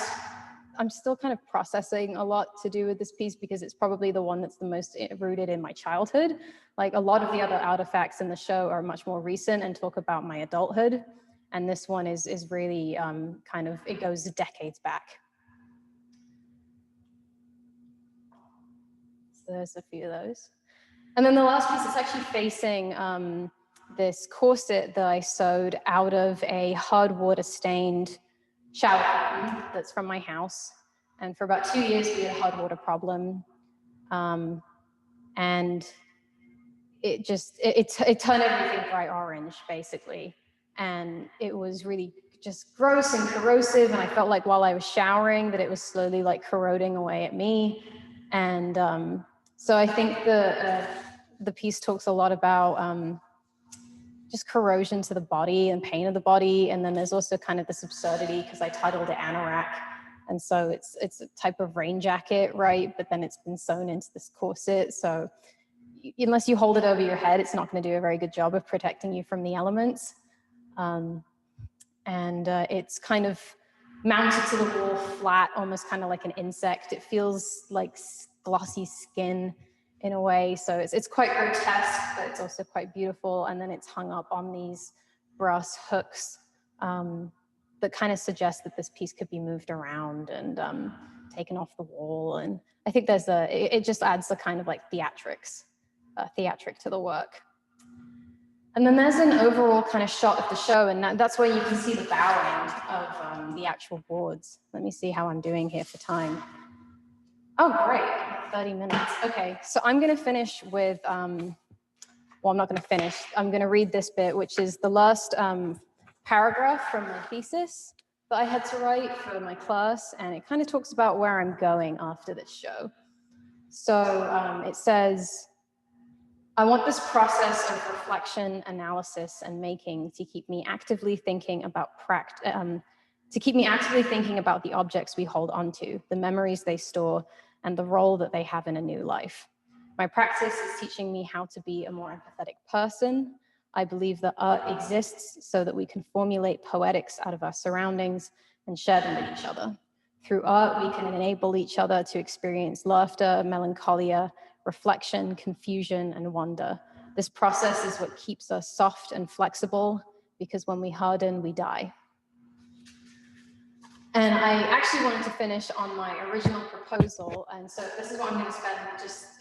A: I'm still kind of processing a lot to do with this piece because it's probably the one that's the most rooted in my childhood. Like a lot of the other artifacts in the show are much more recent and talk about my adulthood. And this one is really kind of, it goes decades back. So there's a few of those. And then the last piece is actually facing this corset that I sewed out of a hard water stained shower curtain that's from my house. And for about 2 years, we had a hard water problem. And it turned everything bright orange, basically. And it was really just gross and corrosive. And I felt like while I was showering that it was slowly like corroding away at me. And so I think the piece talks a lot about just corrosion to the body and pain of the body. And then there's also kind of this absurdity because I titled it Anorak. And so it's a type of rain jacket, right? But then it's been sewn into this corset. So unless you hold it over your head, it's not going to do a very good job of protecting you from the elements. It's kind of mounted to the wall flat, almost kind of like an insect. It feels like glossy skin in a way. So it's quite grotesque, but it's also quite beautiful. And then it's hung up on these brass hooks that kind of suggest that this piece could be moved around and taken off the wall. And I think it just adds the kind of like theatric to the work. And then there's an overall kind of shot of the show, and that's where you can see the bow end of the actual boards. Let me see how I'm doing here for time. Oh, great, 30 minutes. Okay, so I'm gonna finish with, well, I'm not gonna finish. I'm gonna read this bit, which is the last paragraph from my thesis that I had to write for my class, and it kind of talks about where I'm going after this show. So it says, I want this process of reflection, analysis, and making to keep me actively thinking about the objects we hold onto, the memories they store, and the role that they have in a new life. My practice is teaching me how to be a more empathetic person. I believe that art exists so that we can formulate poetics out of our surroundings and share them with each other. Through art, we can enable each other to experience laughter, melancholia, reflection, confusion, and wonder. This process is what keeps us soft and flexible, because when we harden, we die. And I actually wanted to finish on my original proposal, and so this is what I'm going to spend just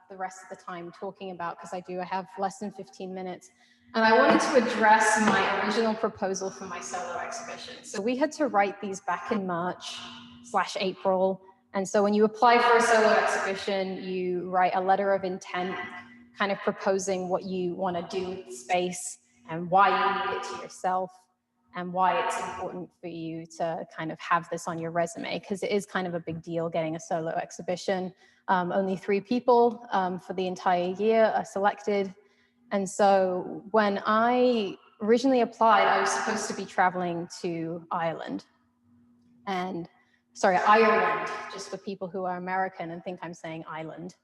A: the rest of the time talking about, because I have less than 15 minutes. And I wanted to address my original proposal for my solo exhibition. So we had to write these back in March/April. And so when you apply for a solo exhibition, you write a letter of intent, kind of proposing what you want to do with the space and why you need it to yourself and why it's important for you to kind of have this on your resume, because it is kind of a big deal getting a solo exhibition. Only 3 people for the entire year are selected. And so when I originally applied, I was supposed to be traveling to Ireland. And sorry, Ireland, just for people who are American and think I'm saying island.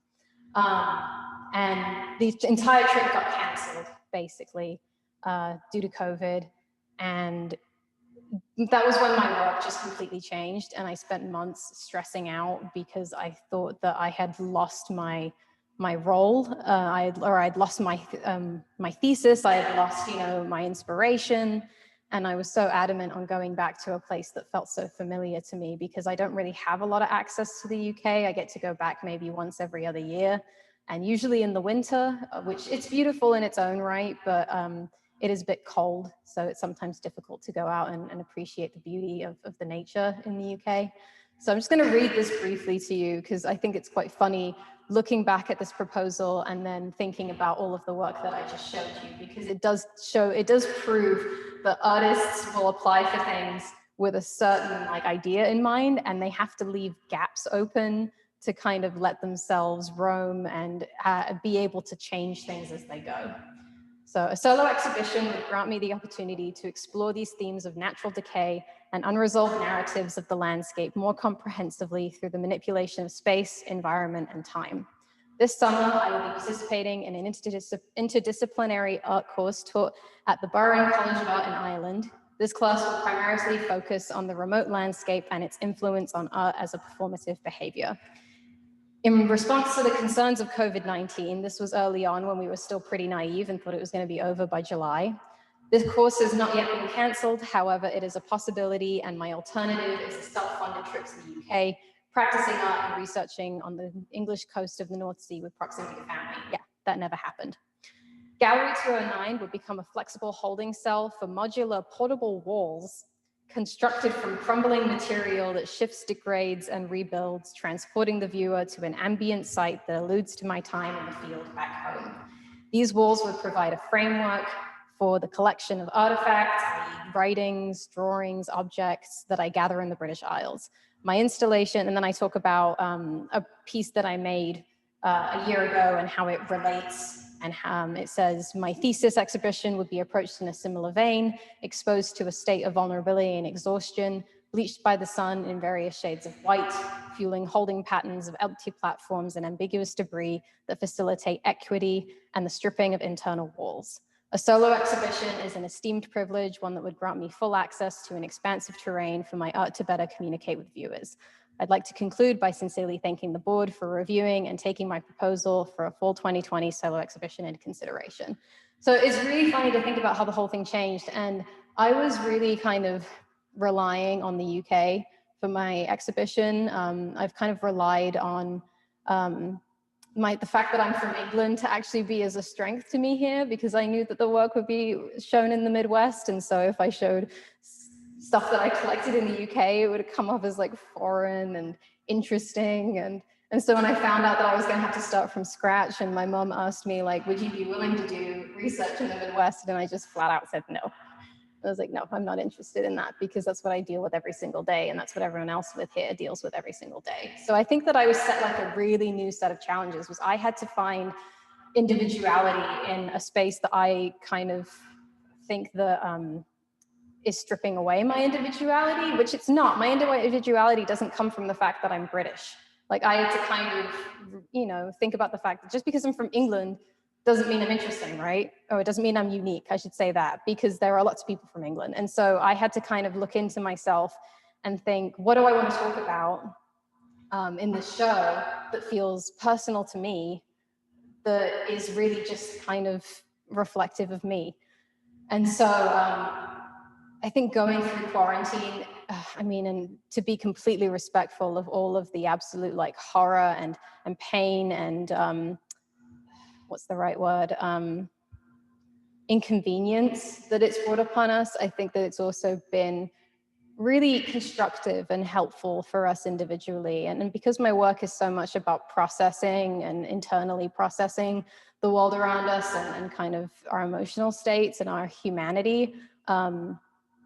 A: And the entire trip got canceled, basically, due to COVID. And that was when my work just completely changed. And I spent months stressing out because I thought that I had lost my role, I'd lost my thesis, I had lost, my inspiration. And I was so adamant on going back to a place that felt so familiar to me because I don't really have a lot of access to the UK. I get to go back maybe once every other year, and usually in the winter, which it's beautiful in its own right, but it is a bit cold. So it's sometimes difficult to go out and appreciate the beauty of the nature in the UK. So I'm just going to read this briefly to you because I think it's quite funny looking back at this proposal and then thinking about all of the work that I just showed you, because it does prove that artists will apply for things with a certain idea in mind, and they have to leave gaps open to kind of let themselves roam and be able to change things as they go. So a solo exhibition would grant me the opportunity to explore these themes of natural decay and unresolved narratives of the landscape more comprehensively through the manipulation of space, environment, and time. This summer, I will be participating in an interdisciplinary art course taught at the Burren College of Art in Ireland. This class will primarily focus on the remote landscape and its influence on art as a performative behavior. In response to the concerns of COVID-19, this was early on when we were still pretty naive and thought it was going to be over by July. This course has not yet been cancelled. However, it is a possibility, and my alternative is a self-funded trip to the UK, practicing art and researching on the English coast of the North Sea with proximity to family. Yeah, that never happened. Gallery 209 would become a flexible holding cell for modular portable walls constructed from crumbling material that shifts, degrades, and rebuilds, transporting the viewer to an ambient site that alludes to my time in the field back home. These walls would provide a framework for the collection of artifacts, writings, drawings, objects that I gather in the British Isles. My installation, and then I talk about a piece that I made a year ago and how it relates. And it says, my thesis exhibition would be approached in a similar vein, exposed to a state of vulnerability and exhaustion, bleached by the sun in various shades of white, fueling holding patterns of empty platforms and ambiguous debris that facilitate equity and the stripping of internal walls. A solo exhibition is an esteemed privilege, one that would grant me full access to an expansive terrain for my art to better communicate with viewers. I'd like to conclude by sincerely thanking the board for reviewing and taking my proposal for a fall 2020 solo exhibition into consideration. So it's really funny to think about how the whole thing changed. And I was really kind of relying on the UK for my exhibition. I've kind of relied on the fact that I'm from England to actually be as a strength to me here, because I knew that the work would be shown in the Midwest. And so if I showed stuff that I collected in the UK, it would come off as foreign and interesting. And so when I found out that I was going to have to start from scratch, and my mom asked me, would you be willing to do research in the Midwest? And I just flat out said no. I was like, no, I'm not interested in that, because that's what I deal with every single day. And that's what everyone else with here deals with every single day. So I think that I was set a really new set of challenges. Was I had to find individuality in a space that I kind of think that is stripping away my individuality, which it's not. My individuality doesn't come from the fact that I'm British. I had to kind of, think about the fact that just because I'm from England doesn't mean I'm interesting, right? Or it doesn't mean I'm unique, I should say that, because there are lots of people from England. And so I had to kind of look into myself and think, what do I want to talk about in this show that feels personal to me, that is really just kind of reflective of me? And so I think going through quarantine, and to be completely respectful of all of the absolute horror and pain and what's the right word? Inconvenience that it's brought upon us. I think that it's also been really constructive and helpful for us individually. And because my work is so much about processing and internally processing the world around us and kind of our emotional states and our humanity,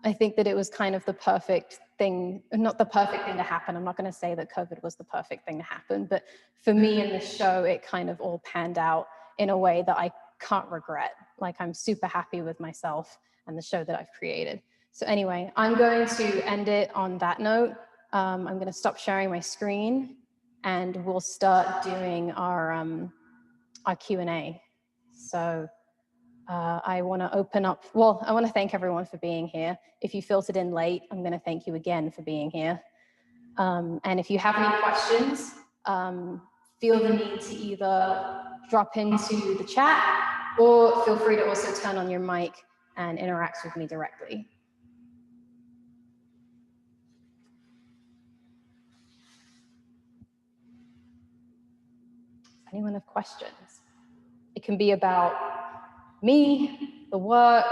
A: I think that it was kind of the perfect thing, not the perfect thing to happen. I'm not going to say that COVID was the perfect thing to happen, but for me in this show, it kind of all panned out in a way that I can't regret. I'm super happy with myself and the show that I've created. So anyway, I'm going to end it on that note. I'm going to stop sharing my screen and we'll start doing our Q&A. So I want to open up, well, I want to thank everyone for being here. If you filtered in late, I'm going to thank you again for being here. And if you have any questions, feel the need to either drop into the chat or feel free to also turn on your mic and interact with me directly. Anyone have questions? It can be about me, the work,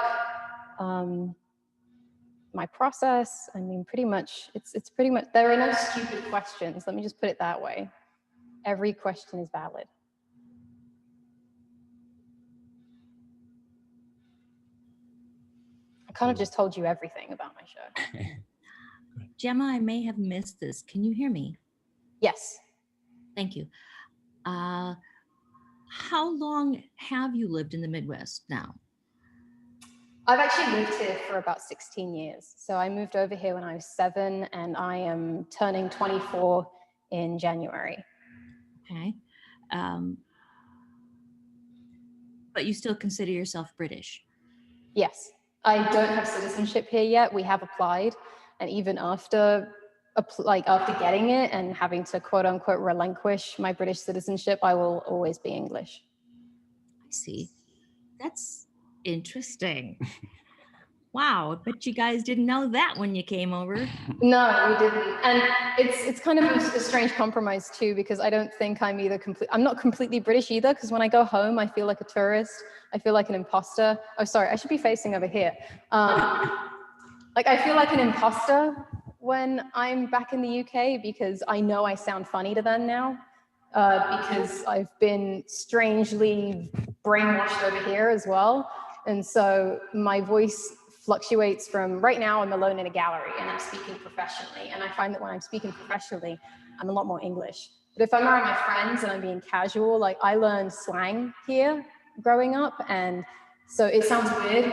A: my process. I mean, pretty much, it's pretty much, there are no stupid questions. Let me just put it that way. Every question is valid. I kind of just told you everything about my show.
C: Gemma, I may have missed this. Can you hear me?
A: Yes.
C: Thank you. How long have you lived in the Midwest now?
A: I've actually lived here for about 16 years. So I moved over here when I was 7 and I am turning 24 in January.
C: Okay. But you still consider yourself British?
A: Yes. I don't have citizenship here yet. We have applied. And even after getting it and having to quote unquote relinquish my British citizenship, I will always be English.
C: I see. That's interesting. Wow, I bet you guys didn't know that when you came over.
A: No, we didn't. And it's kind of a strange compromise too, because I don't think I'm not completely British either, because when I go home, I feel like a tourist. I feel like an imposter. Oh, sorry, I should be facing over here. I feel like an imposter when I'm back in the UK because I know I sound funny to them now because I've been strangely brainwashed over here as well. And so my voice fluctuates from, right now I'm alone in a gallery and I'm speaking professionally. And I find that when I'm speaking professionally, I'm a lot more English. But if I'm around my friends and I'm being casual, like I learned slang here growing up. And so it sounds weird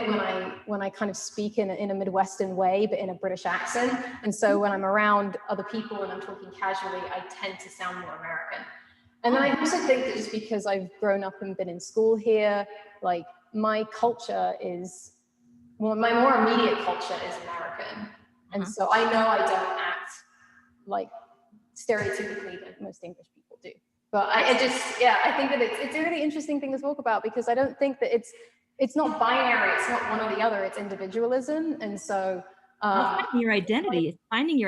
A: when I kind of speak in a Midwestern way, but in a British accent. And so when I'm around other people and I'm talking casually, I tend to sound more American. And then I also think that just because I've grown up and been in school here, like my culture is, well, my more immediate culture is American. And so I know I don't act like stereotypically that most English people do. But I think that it's a really interesting thing to talk about because I don't think that it's not binary, it's not one or the other, it's individualism. And so
C: finding your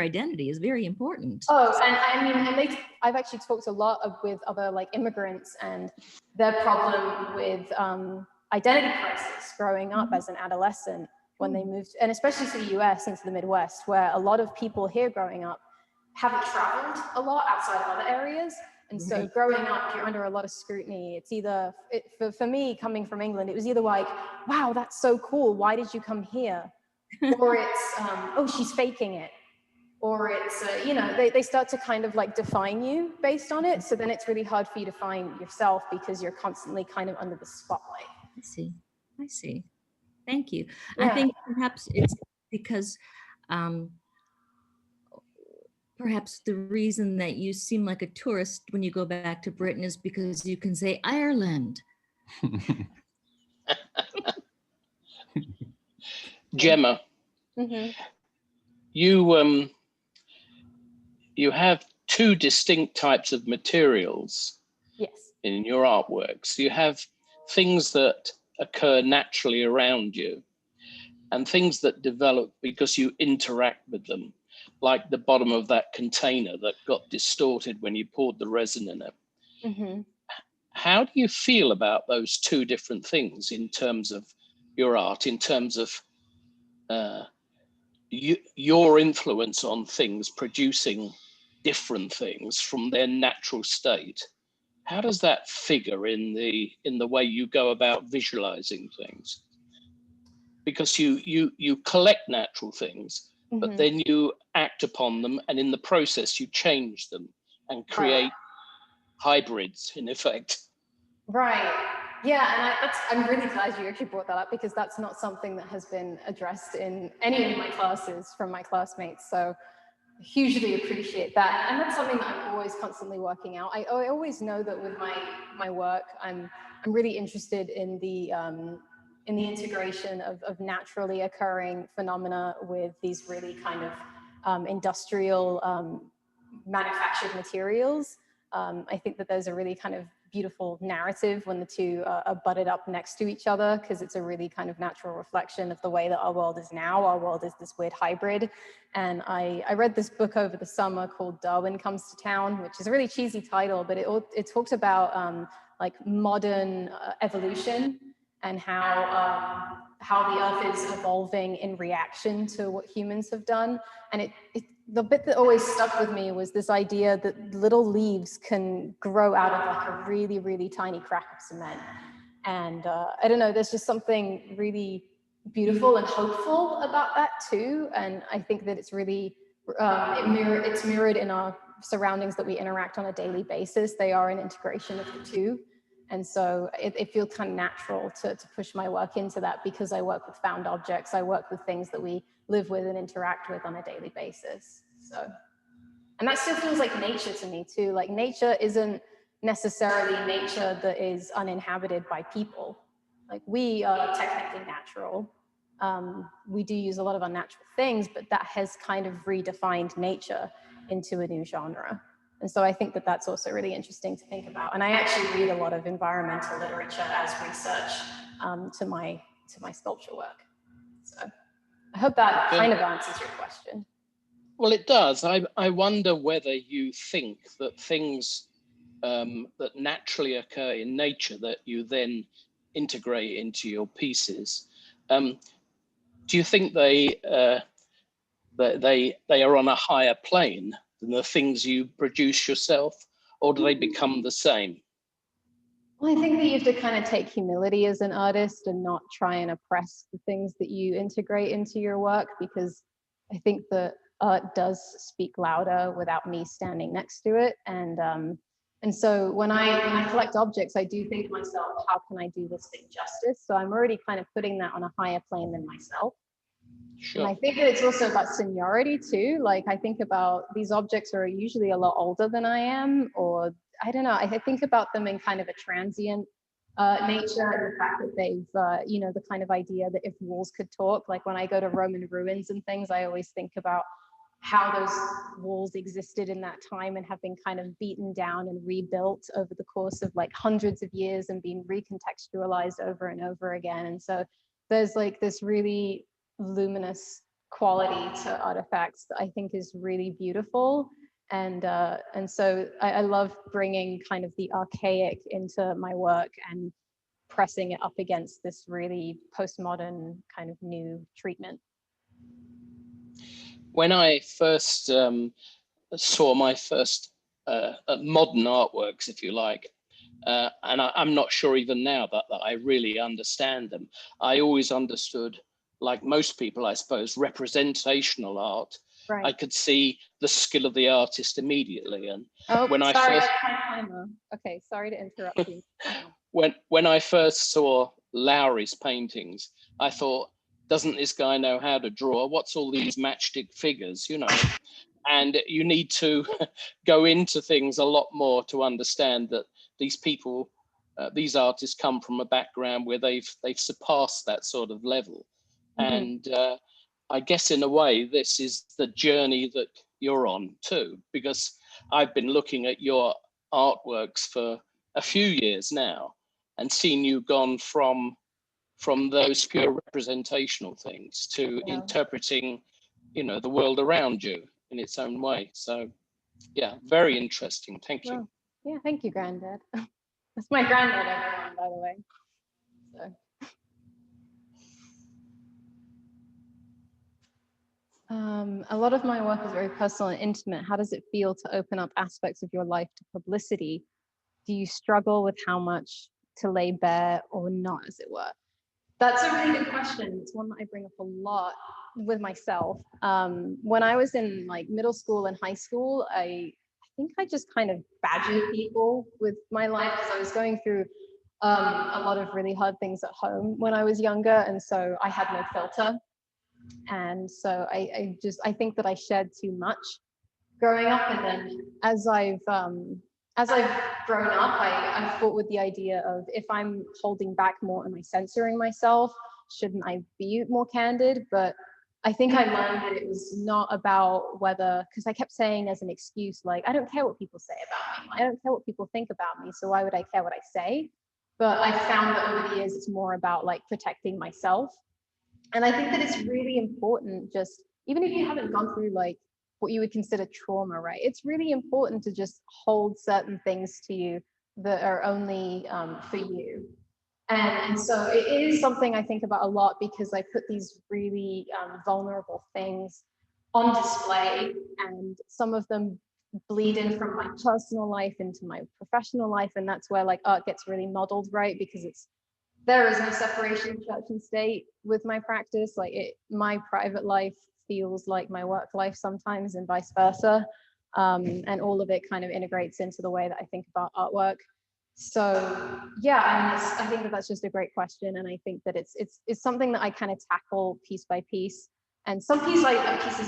C: identity is very important.
A: Oh, and I mean, I've actually talked a lot with other like immigrants and their problem with identity crisis growing up as an adolescent when they moved, and especially to the US and to the Midwest, where a lot of people here growing up haven't traveled a lot outside of other areas. And so growing up, you're under a lot of scrutiny. It's either, for me, coming from England, it was either like, wow, that's so cool. Why did you come here? Or it's, oh, she's faking it. Or it's, they start to kind of like define you based on it. So then it's really hard for you to find yourself because you're constantly kind of under the spotlight.
C: I see. Thank you.
A: Yeah.
C: I think perhaps it's because perhaps the reason that you seem like a tourist when you go back to Britain is because you can say Ireland.
B: Gemma, you have two distinct types of materials in your artworks. You have things that occur naturally around you and things that develop because you interact with them, like the bottom of that container that got distorted when you poured the resin in it. How do you feel about those two different things in terms of your art, in terms of your influence on things producing different things from their natural state? How does that figure in the way you go about visualizing things? Because you collect natural things, but then you act upon them, and in the process you change them and create hybrids in effect.
A: Right. Yeah, and I'm really glad you actually brought that up because that's not something that has been addressed in any of my classes from my classmates. So hugely appreciate that. And that's something that I'm always constantly working out. I always know that with my work, I'm really interested in the integration of naturally occurring phenomena with these really kind of industrial manufactured materials. I think that there's a really kind of beautiful narrative when the two are butted up next to each other, because it's a really kind of natural reflection of the way that our world is now. Our world is this weird hybrid. And I read this book over the summer called Darwin Comes to Town, which is a really cheesy title, but it talks about like modern evolution and how the earth is evolving in reaction to what humans have done. And the bit that always stuck with me was this idea that little leaves can grow out of like a really, really tiny crack of cement. And I don't know, there's just something really beautiful and hopeful about that too. And I think that it's really, it's mirrored in our surroundings that we interact on a daily basis. They are an integration of the two. And so it feels kind of natural to push my work into that, because I work with found objects. I work with things that we live with and interact with on a daily basis. So, and that still feels like nature to me too. Like nature isn't necessarily nature that is uninhabited by people. Like we are technically natural. We do use a lot of unnatural things, but that has kind of redefined nature into a new genre. And so I think that that's also really interesting to think about. And I actually read a lot of environmental literature as research to my sculpture work. So I hope that kind of answers your question.
B: Well, it does. I wonder whether you think that things that naturally occur in nature that you then integrate into your pieces, do you think they are on a higher plane than the things you produce yourself, or do they become the same?
A: Well, I think that you have to kind of take humility as an artist and not try and oppress the things that you integrate into your work, because I think that art does speak louder without me standing next to it. And so when I collect objects, I do think to myself, how can I do this thing justice? So I'm already kind of putting that on a higher plane than myself. Sure. And I think that it's also about seniority too. Like I think about these objects are usually a lot older than I am, or I don't know, I think about them in kind of a transient nature, and the fact that they've, you know, the kind of idea that if walls could talk, like when I go to Roman ruins and things, I always think about how those walls existed in that time and have been kind of beaten down and rebuilt over the course of like hundreds of years and being recontextualized over and over again. And so there's like this really luminous quality to artifacts that I think is really beautiful. And so I love bringing kind of the archaic into my work and pressing it up against this really postmodern kind of new treatment.
B: When I first saw my first modern artworks, if you like, and I'm not sure even now that I really understand them, I always understood, like most people, I suppose, representational art. Right. I could see the skill of the artist immediately. And when I first,
A: okay, sorry to interrupt you.
B: when I first saw Lowry's paintings, I thought, doesn't this guy know how to draw? What's all these matchstick figures, you know? And you need to go into things a lot more to understand that these people, these artists come from a background where they've surpassed that sort of level. Mm-hmm. And I guess in a way, this is the journey that you're on too, because I've been looking at your artworks for a few years now and seen you gone from those pure representational things to interpreting, you know, the world around you in its own way. So yeah, very interesting. Thank you.
A: Well, yeah, thank you, Granddad. That's my granddad, everyone, by the way. So. A lot of my work is very personal and intimate. How does it feel to open up aspects of your life to publicity? Do you struggle with how much to lay bare or not, as it were? That's a really good question. It's one that I bring up a lot with myself. When I was in like middle school and high school, I think I just kind of badgered people with my life because I was going through a lot of really hard things at home when I was younger, and so I had no filter. And so I think that I shared too much growing up, and then as I've grown up, I've fought with the idea of, if I'm holding back more, am I censoring myself? Shouldn't I be more candid? But I think I learned that it was not about whether, because I kept saying as an excuse, like, I don't care what people say about me. I don't care what people think about me. So why would I care what I say? But I found that over the years, it's more about like protecting myself. And I think that it's really important, just even if you haven't gone through like what you would consider trauma, right? It's really important to just hold certain things to you that are only for you. And so it is something I think about a lot, because I put these really vulnerable things on display, and some of them bleed in from my personal life into my professional life. And that's where like art gets really muddled, right? Because there is no separation of church and state with my practice. Like my private life feels like my work life sometimes, and vice versa. And all of it kind of integrates into the way that I think about artwork. So yeah, I think that that's just a great question, and I think that it's something that I kind of tackle piece by piece. And some pieces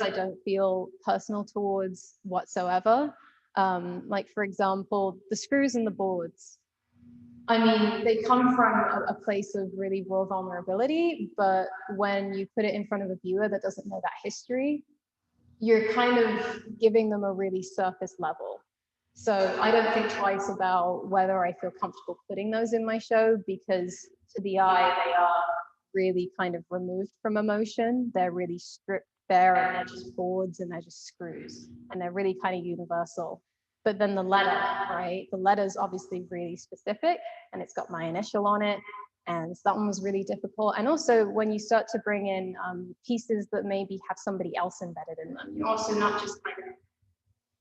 A: I don't feel personal towards whatsoever. Like for example, the screws and the boards. I mean, they come from a place of really raw vulnerability, but when you put it in front of a viewer that doesn't know that history, you're kind of giving them a really surface level. So I don't think twice about whether I feel comfortable putting those in my show, because to the eye, they are really kind of removed from emotion. They're really stripped bare, and they're just boards and they're just screws, and they're really kind of universal. But then the letter, right? The letter's obviously really specific, and it's got my initial on it. And so that one was really difficult. And also when you start to bring in pieces that maybe have somebody else embedded in them, you're also not just kind of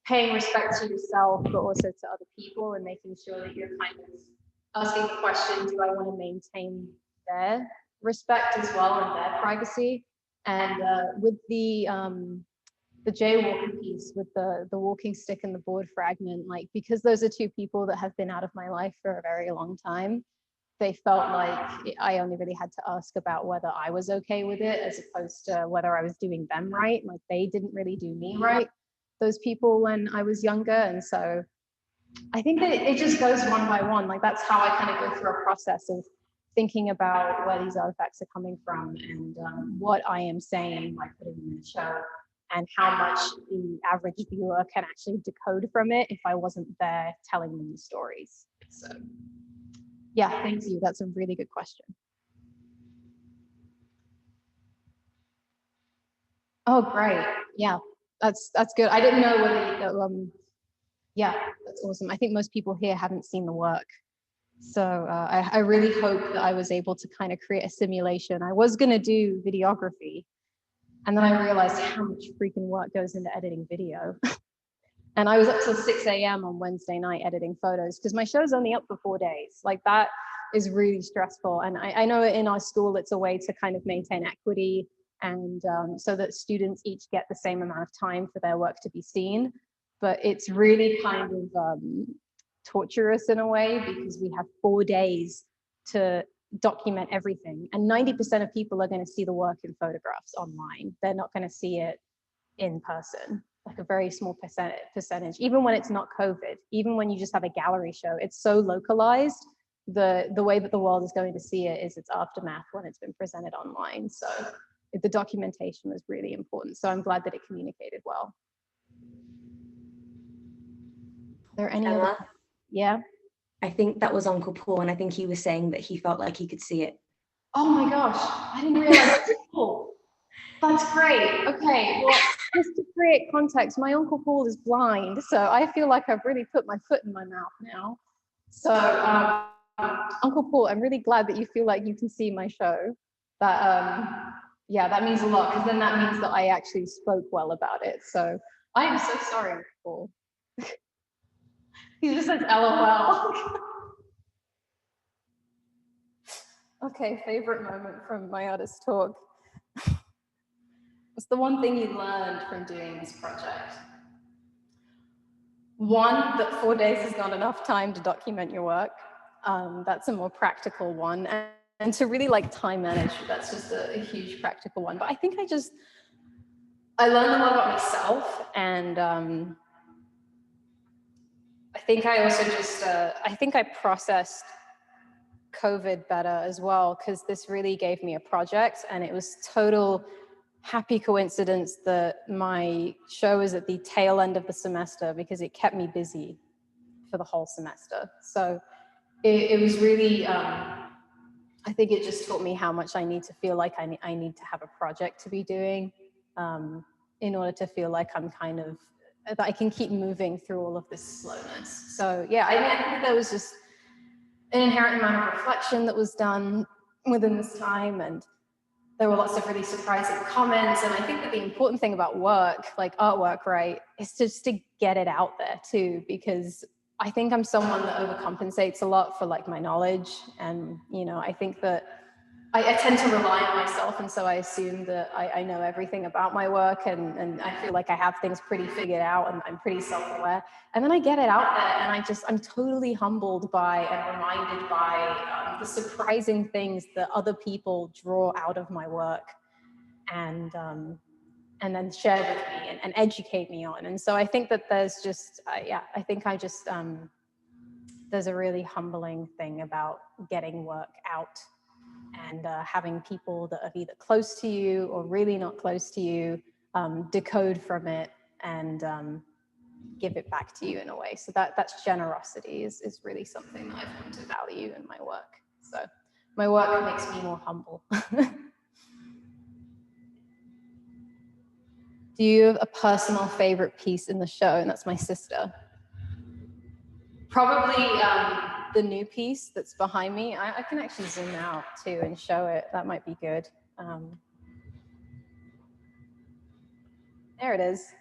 A: paying respect to yourself, but also to other people, and making sure that you're kind of asking the question, do I want to maintain their respect as well and their privacy? And with the jaywalker piece, with the walking stick and the board fragment, like, because those are two people that have been out of my life for a very long time, they felt like I only really had to ask about whether I was okay with it, as opposed to whether I was doing them right. Like, they didn't really do me right, those people, when I was younger. And so I think that it just goes one by one. Like, that's how I kind of go through a process of thinking about where these artifacts are coming from, and what I am saying by putting them in the show, and how much the average viewer can actually decode from it if I wasn't there telling them the stories. So yeah, thank you. That's a really good question. Oh, great. Yeah, that's good. I didn't know whether yeah, that's awesome. I think most people here haven't seen the work. So I really hope that I was able to kind of create a simulation. I was going to do videography, and then I realized how much freaking work goes into editing video. And I was up till 6 a.m. on Wednesday night editing photos, because my show's only up for 4 days. Like, that is really stressful. And I know in our school, it's a way to kind of maintain equity, and so that students each get the same amount of time for their work to be seen. But it's really kind of torturous in a way, because we have 4 days to document everything. And 90% of people are going to see the work in photographs online. They're not going to see it in person. Like, a very small percentage, even when it's not COVID, even when you just have a gallery show, it's so localized. The way that the world is going to see it is its aftermath when it's been presented online. So the documentation was really important. So I'm glad that it communicated well. Are there any other? Yeah.
G: I think that was Uncle Paul, and I think he was saying that he felt like he could see it.
A: Oh my gosh, I didn't realize. Cool. That's great. Okay, well, just to create context, my Uncle Paul is blind, so I feel like I've really put my foot in my mouth now. So Uncle Paul, I'm really glad that you feel like you can see my show. That yeah, that means a lot, because then that means that I actually spoke well about it. So I am so sorry, Uncle Paul. He just says LOL. Okay, favorite moment from my artist talk. What's the one thing you learned from doing this project? One, that 4 days is not enough time to document your work. That's a more practical one. And to really like time manage, that's just a huge practical one. But I think I learned a lot about myself, and I think I also just, I think I processed COVID better as well, because this really gave me a project, and it was total happy coincidence that my show was at the tail end of the semester because it kept me busy for the whole semester. So it was really, I think it just taught me how much I need to feel like I need to have a project to be doing in order to feel like I'm kind of, that I can keep moving through all of this slowness. So yeah, I mean, I think there was just an inherent amount of reflection that was done within this time, and there were lots of really surprising comments. And I think that the important thing about work, like artwork, right, is just to get it out there too, because I think I'm someone that overcompensates a lot for like my knowledge. And, you know, I think that I tend to rely on myself. And so I assume that I know everything about my work, and I feel like I have things pretty figured out, and I'm pretty self-aware. And then I get it out there, and I'm totally humbled by and reminded by the surprising things that other people draw out of my work, and then share with me and educate me on. And so I think that there's just, yeah, I think I just, there's a really humbling thing about getting work out, and having people that are either close to you or really not close to you decode from it and give it back to you in a way. So that's generosity is really something that I've come to value in my work. So my work makes me more humble. Do you have a personal favorite piece in the show? And that's my sister. Probably the new piece that's behind me. I can actually zoom out too and show it. That might be good. There it is.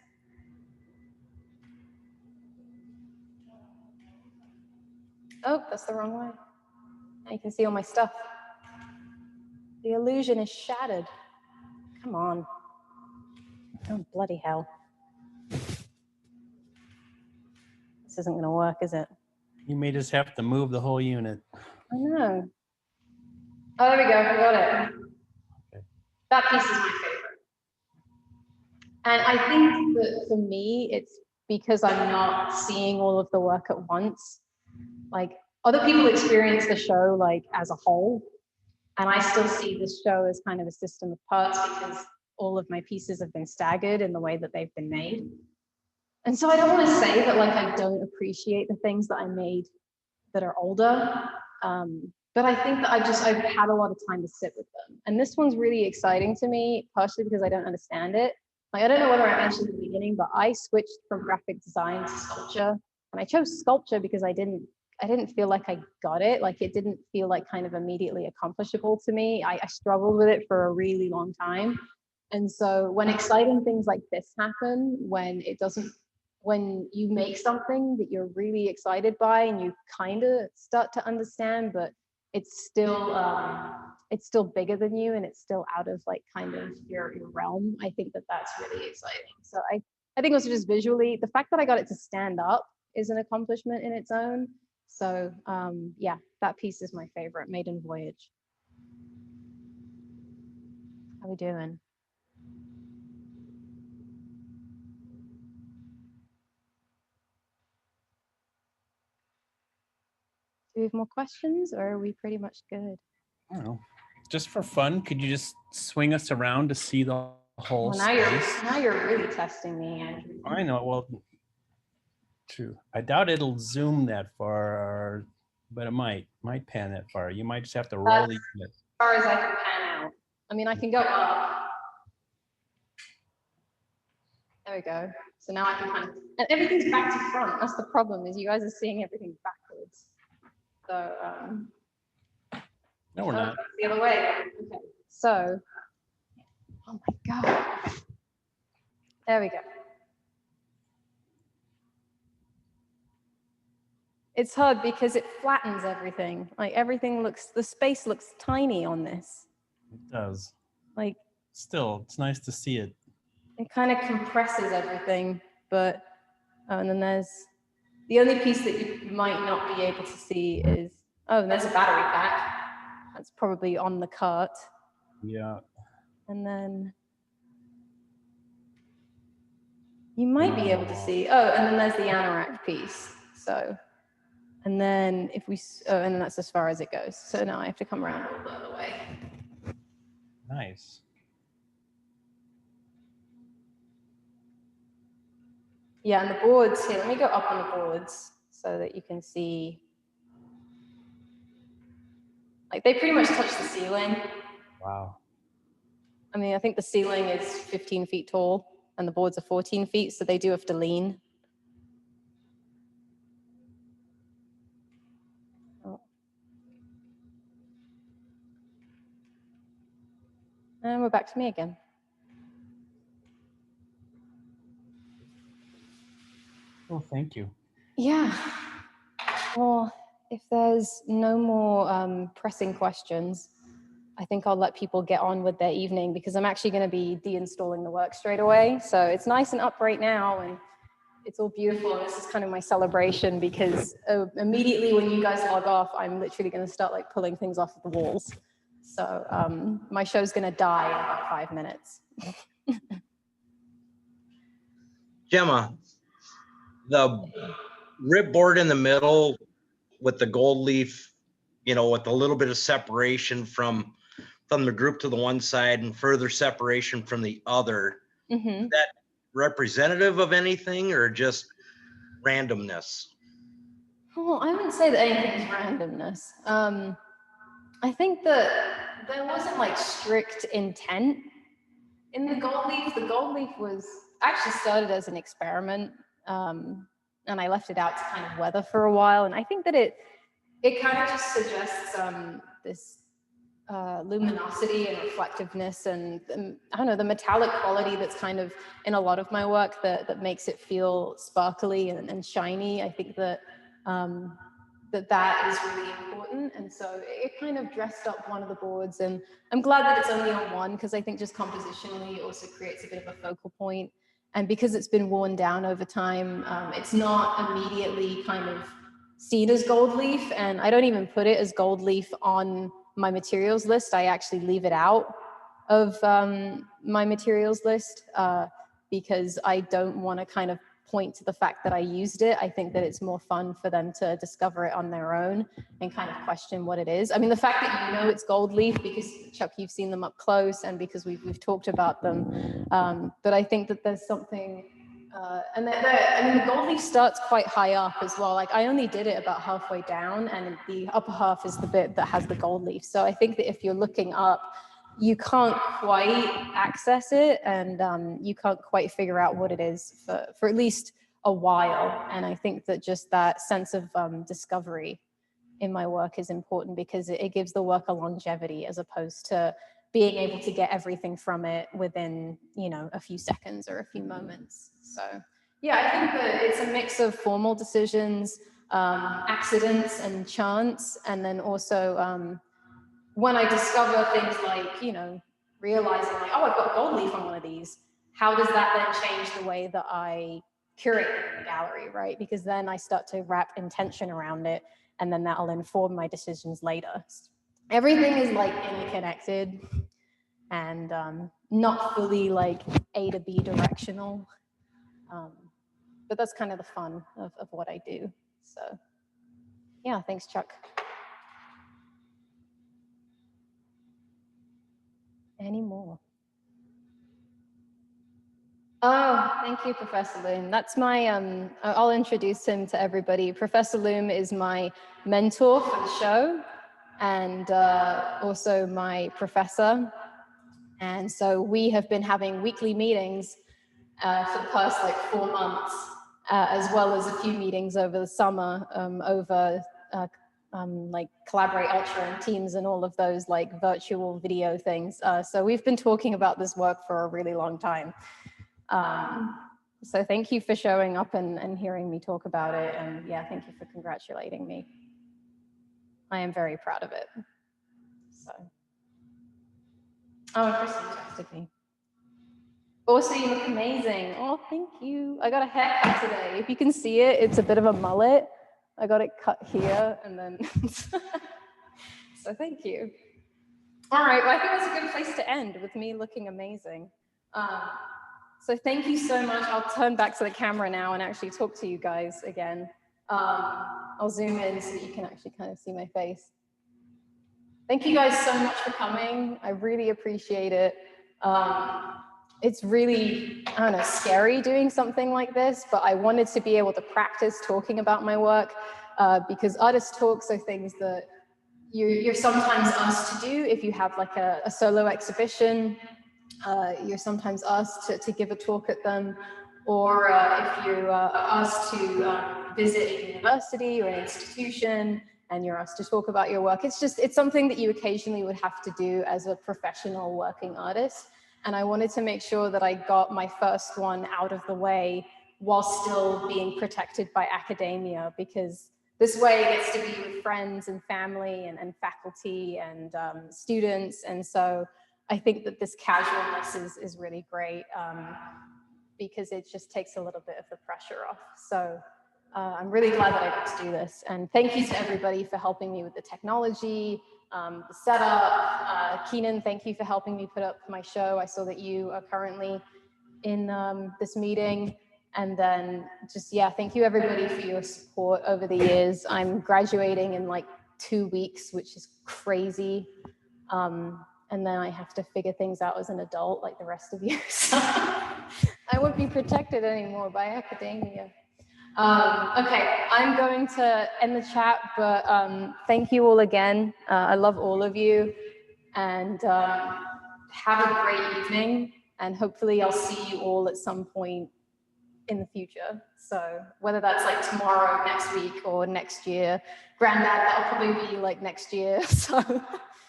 A: Oh, that's the wrong way. Now you can see all my stuff. The illusion is shattered. Come on. Oh, bloody hell. This isn't going to work, is it?
F: You may just have to move the whole unit.
A: I know. Oh, there we go. I got it.
F: Okay.
A: That piece is my favorite. And I think that for me, it's because I'm not seeing all of the work at once. Like, other people experience the show like as a whole, and I still see this show as kind of a system of parts because all of my pieces have been staggered in the way that they've been made. And so I don't want to say that like I don't appreciate the things that I made that are older, but I think that I've had a lot of time to sit with them. And this one's really exciting to me, partially because I don't understand it. Like, I don't know whether I mentioned in the beginning, but I switched from graphic design to sculpture, and I chose sculpture because I didn't feel like I got it. Like, it didn't feel like kind of immediately accomplishable to me. I struggled with it for a really long time. And so when exciting things like this happen, when you make something that you're really excited by and you kind of start to understand, but it's still bigger than you and it's still out of like kind of your realm, I think that that's really exciting. So I think also just visually, the fact that I got it to stand up is an accomplishment in its own. So yeah, that piece is my favorite, Maiden Voyage. How we doing? Do we have more questions, or are we pretty much good?
F: I don't know. Just for fun, could you just swing us around to see the whole space?
A: Now you're really testing me, Andrew.
F: I know. Well, true. I doubt it'll zoom that far, but it might pan that far. You might just have to roll these.
A: As far as I can pan out. I mean, I can go up. There we go. So now I can kind of, and everything's back to front. That's the problem, is you guys are seeing everything backwards. So
F: no, we're not.
A: The other way. Okay. So, oh my God. There we go. It's hard because it flattens everything. Like, the space looks tiny on this.
F: It does.
A: Like,
F: still, it's nice to see it.
A: It kind of compresses everything, but, and then there's, the only piece that you might not be able to see is, oh, and there's a battery pack. That's probably on the cart.
F: Yeah.
A: And then You might be able to see. Oh, and then there's the anorak piece. So, and then if we, oh, and then that's as far as it goes. So now I have to come around all the other way.
F: Nice.
A: Yeah, and the boards here, let me go up on the boards so that you can see. Like they pretty much touch the ceiling.
F: Wow.
A: I mean, I think the ceiling is 15 feet tall and the boards are 14 feet, so they do have to lean. Oh. And we're back to me again.
F: Oh, thank you.
A: Yeah. Well, if there's no more pressing questions, I think I'll let people get on with their evening because I'm actually going to be deinstalling the work straight away. So it's nice and up right now and it's all beautiful. And this is kind of my celebration because immediately when you guys log off, I'm literally going to start like pulling things off the walls. So my show's going to die in about 5 minutes.
H: Gemma, the ripboard in the middle with the gold leaf, you know, with a little bit of separation from the group to the one side and further separation from the other, is that representative of anything or just randomness?
A: Oh, I wouldn't say that anything's randomness. I think that there wasn't like strict intent in the gold leaf. The gold leaf was actually started as an experiment, and I left it out to kind of weather for a while. And I think that it kind of just suggests this luminosity and reflectiveness and I don't know, the metallic quality that's kind of in a lot of my work that makes it feel sparkly and shiny. I think that that is really important. And so it kind of dressed up one of the boards, and I'm glad that it's only on one because I think just compositionally it also creates a bit of a focal point. And because it's been worn down over time, it's not immediately kind of seen as gold leaf, and I don't even put it as gold leaf on my materials list. I actually leave it out of my materials list because I don't want to kind of point to the fact that I used it. I think that it's more fun for them to discover it on their own and kind of question what it is. I mean, the fact that you know it's gold leaf because Chuck, you've seen them up close and because we've talked about them. But I think that there's something, and I mean, the gold leaf starts quite high up as well. Like I only did it about halfway down, and the upper half is the bit that has the gold leaf. So I think that if you're looking up, you can't quite access it, and you can't quite figure out what it is for at least a while. And I think that just that sense of discovery in my work is important because it gives the work a longevity as opposed to being able to get everything from it within, you know, a few seconds or a few moments. So yeah, I think that it's a mix of formal decisions, accidents and chance, and then also when I discover things like, you know, realizing like, oh, I've got gold leaf on one of these, how does that then change the way that I curate the gallery, right? Because then I start to wrap intention around it, and then that'll inform my decisions later. Everything is like interconnected and not fully like A to B directional. But that's kind of the fun of what I do. So yeah, thanks, Chuck. Any more? Oh, thank you, Professor Loom. That's my, I'll introduce him to everybody. Professor Loom is my mentor for the show and also my professor. And so we have been having weekly meetings for the past like 4 months, as well as a few meetings over the summer over like Collaborate Ultra and Teams and all of those like virtual video things. So we've been talking about this work for a really long time. So thank you for showing up and hearing me talk about it. And yeah, thank you for congratulating me. I am very proud of it. So. Oh, Kristen texted me. Also, you look amazing. Oh, thank you. I got a haircut today. If you can see it, it's a bit of a mullet. I got it cut here and then, so thank you. All right, well, I think that's a good place to end with me looking amazing. So thank you so much. I'll turn back to the camera now and actually talk to you guys again. I'll zoom in so that you can actually kind of see my face. Thank you guys so much for coming. I really appreciate it. It's really, I don't know, scary doing something like this, but I wanted to be able to practice talking about my work because artist talks are things that you're sometimes asked to do if you have like a solo exhibition. You're sometimes asked to give a talk at them, or if you're asked to visit a university or an institution and you're asked to talk about your work. It's something that you occasionally would have to do as a professional working artist. And I wanted to make sure that I got my first one out of the way while still being protected by academia, because this way I get to be with friends and family and faculty and students. And so I think that this casualness is really great because it just takes a little bit of the pressure off. So I'm really glad that I got to do this. And thank you to everybody for helping me with the technology, the setup. Keenan, thank you for helping me put up my show. I saw that you are currently in this meeting. And then just, yeah, thank you everybody for your support over the years. I'm graduating in like 2 weeks, which is crazy. And then I have to figure things out as an adult like the rest of you. So I won't be protected anymore by academia. Okay, I'm going to end the chat, but thank you all again. I love all of you, and have a great evening, and hopefully I'll see you all at some point in the future. So whether that's like tomorrow, next week, or next year. Granddad, that'll probably be like next year. So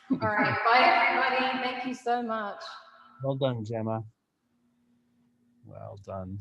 A: all right, bye everybody. Thank you so much.
F: Well done, Gemma. Well done.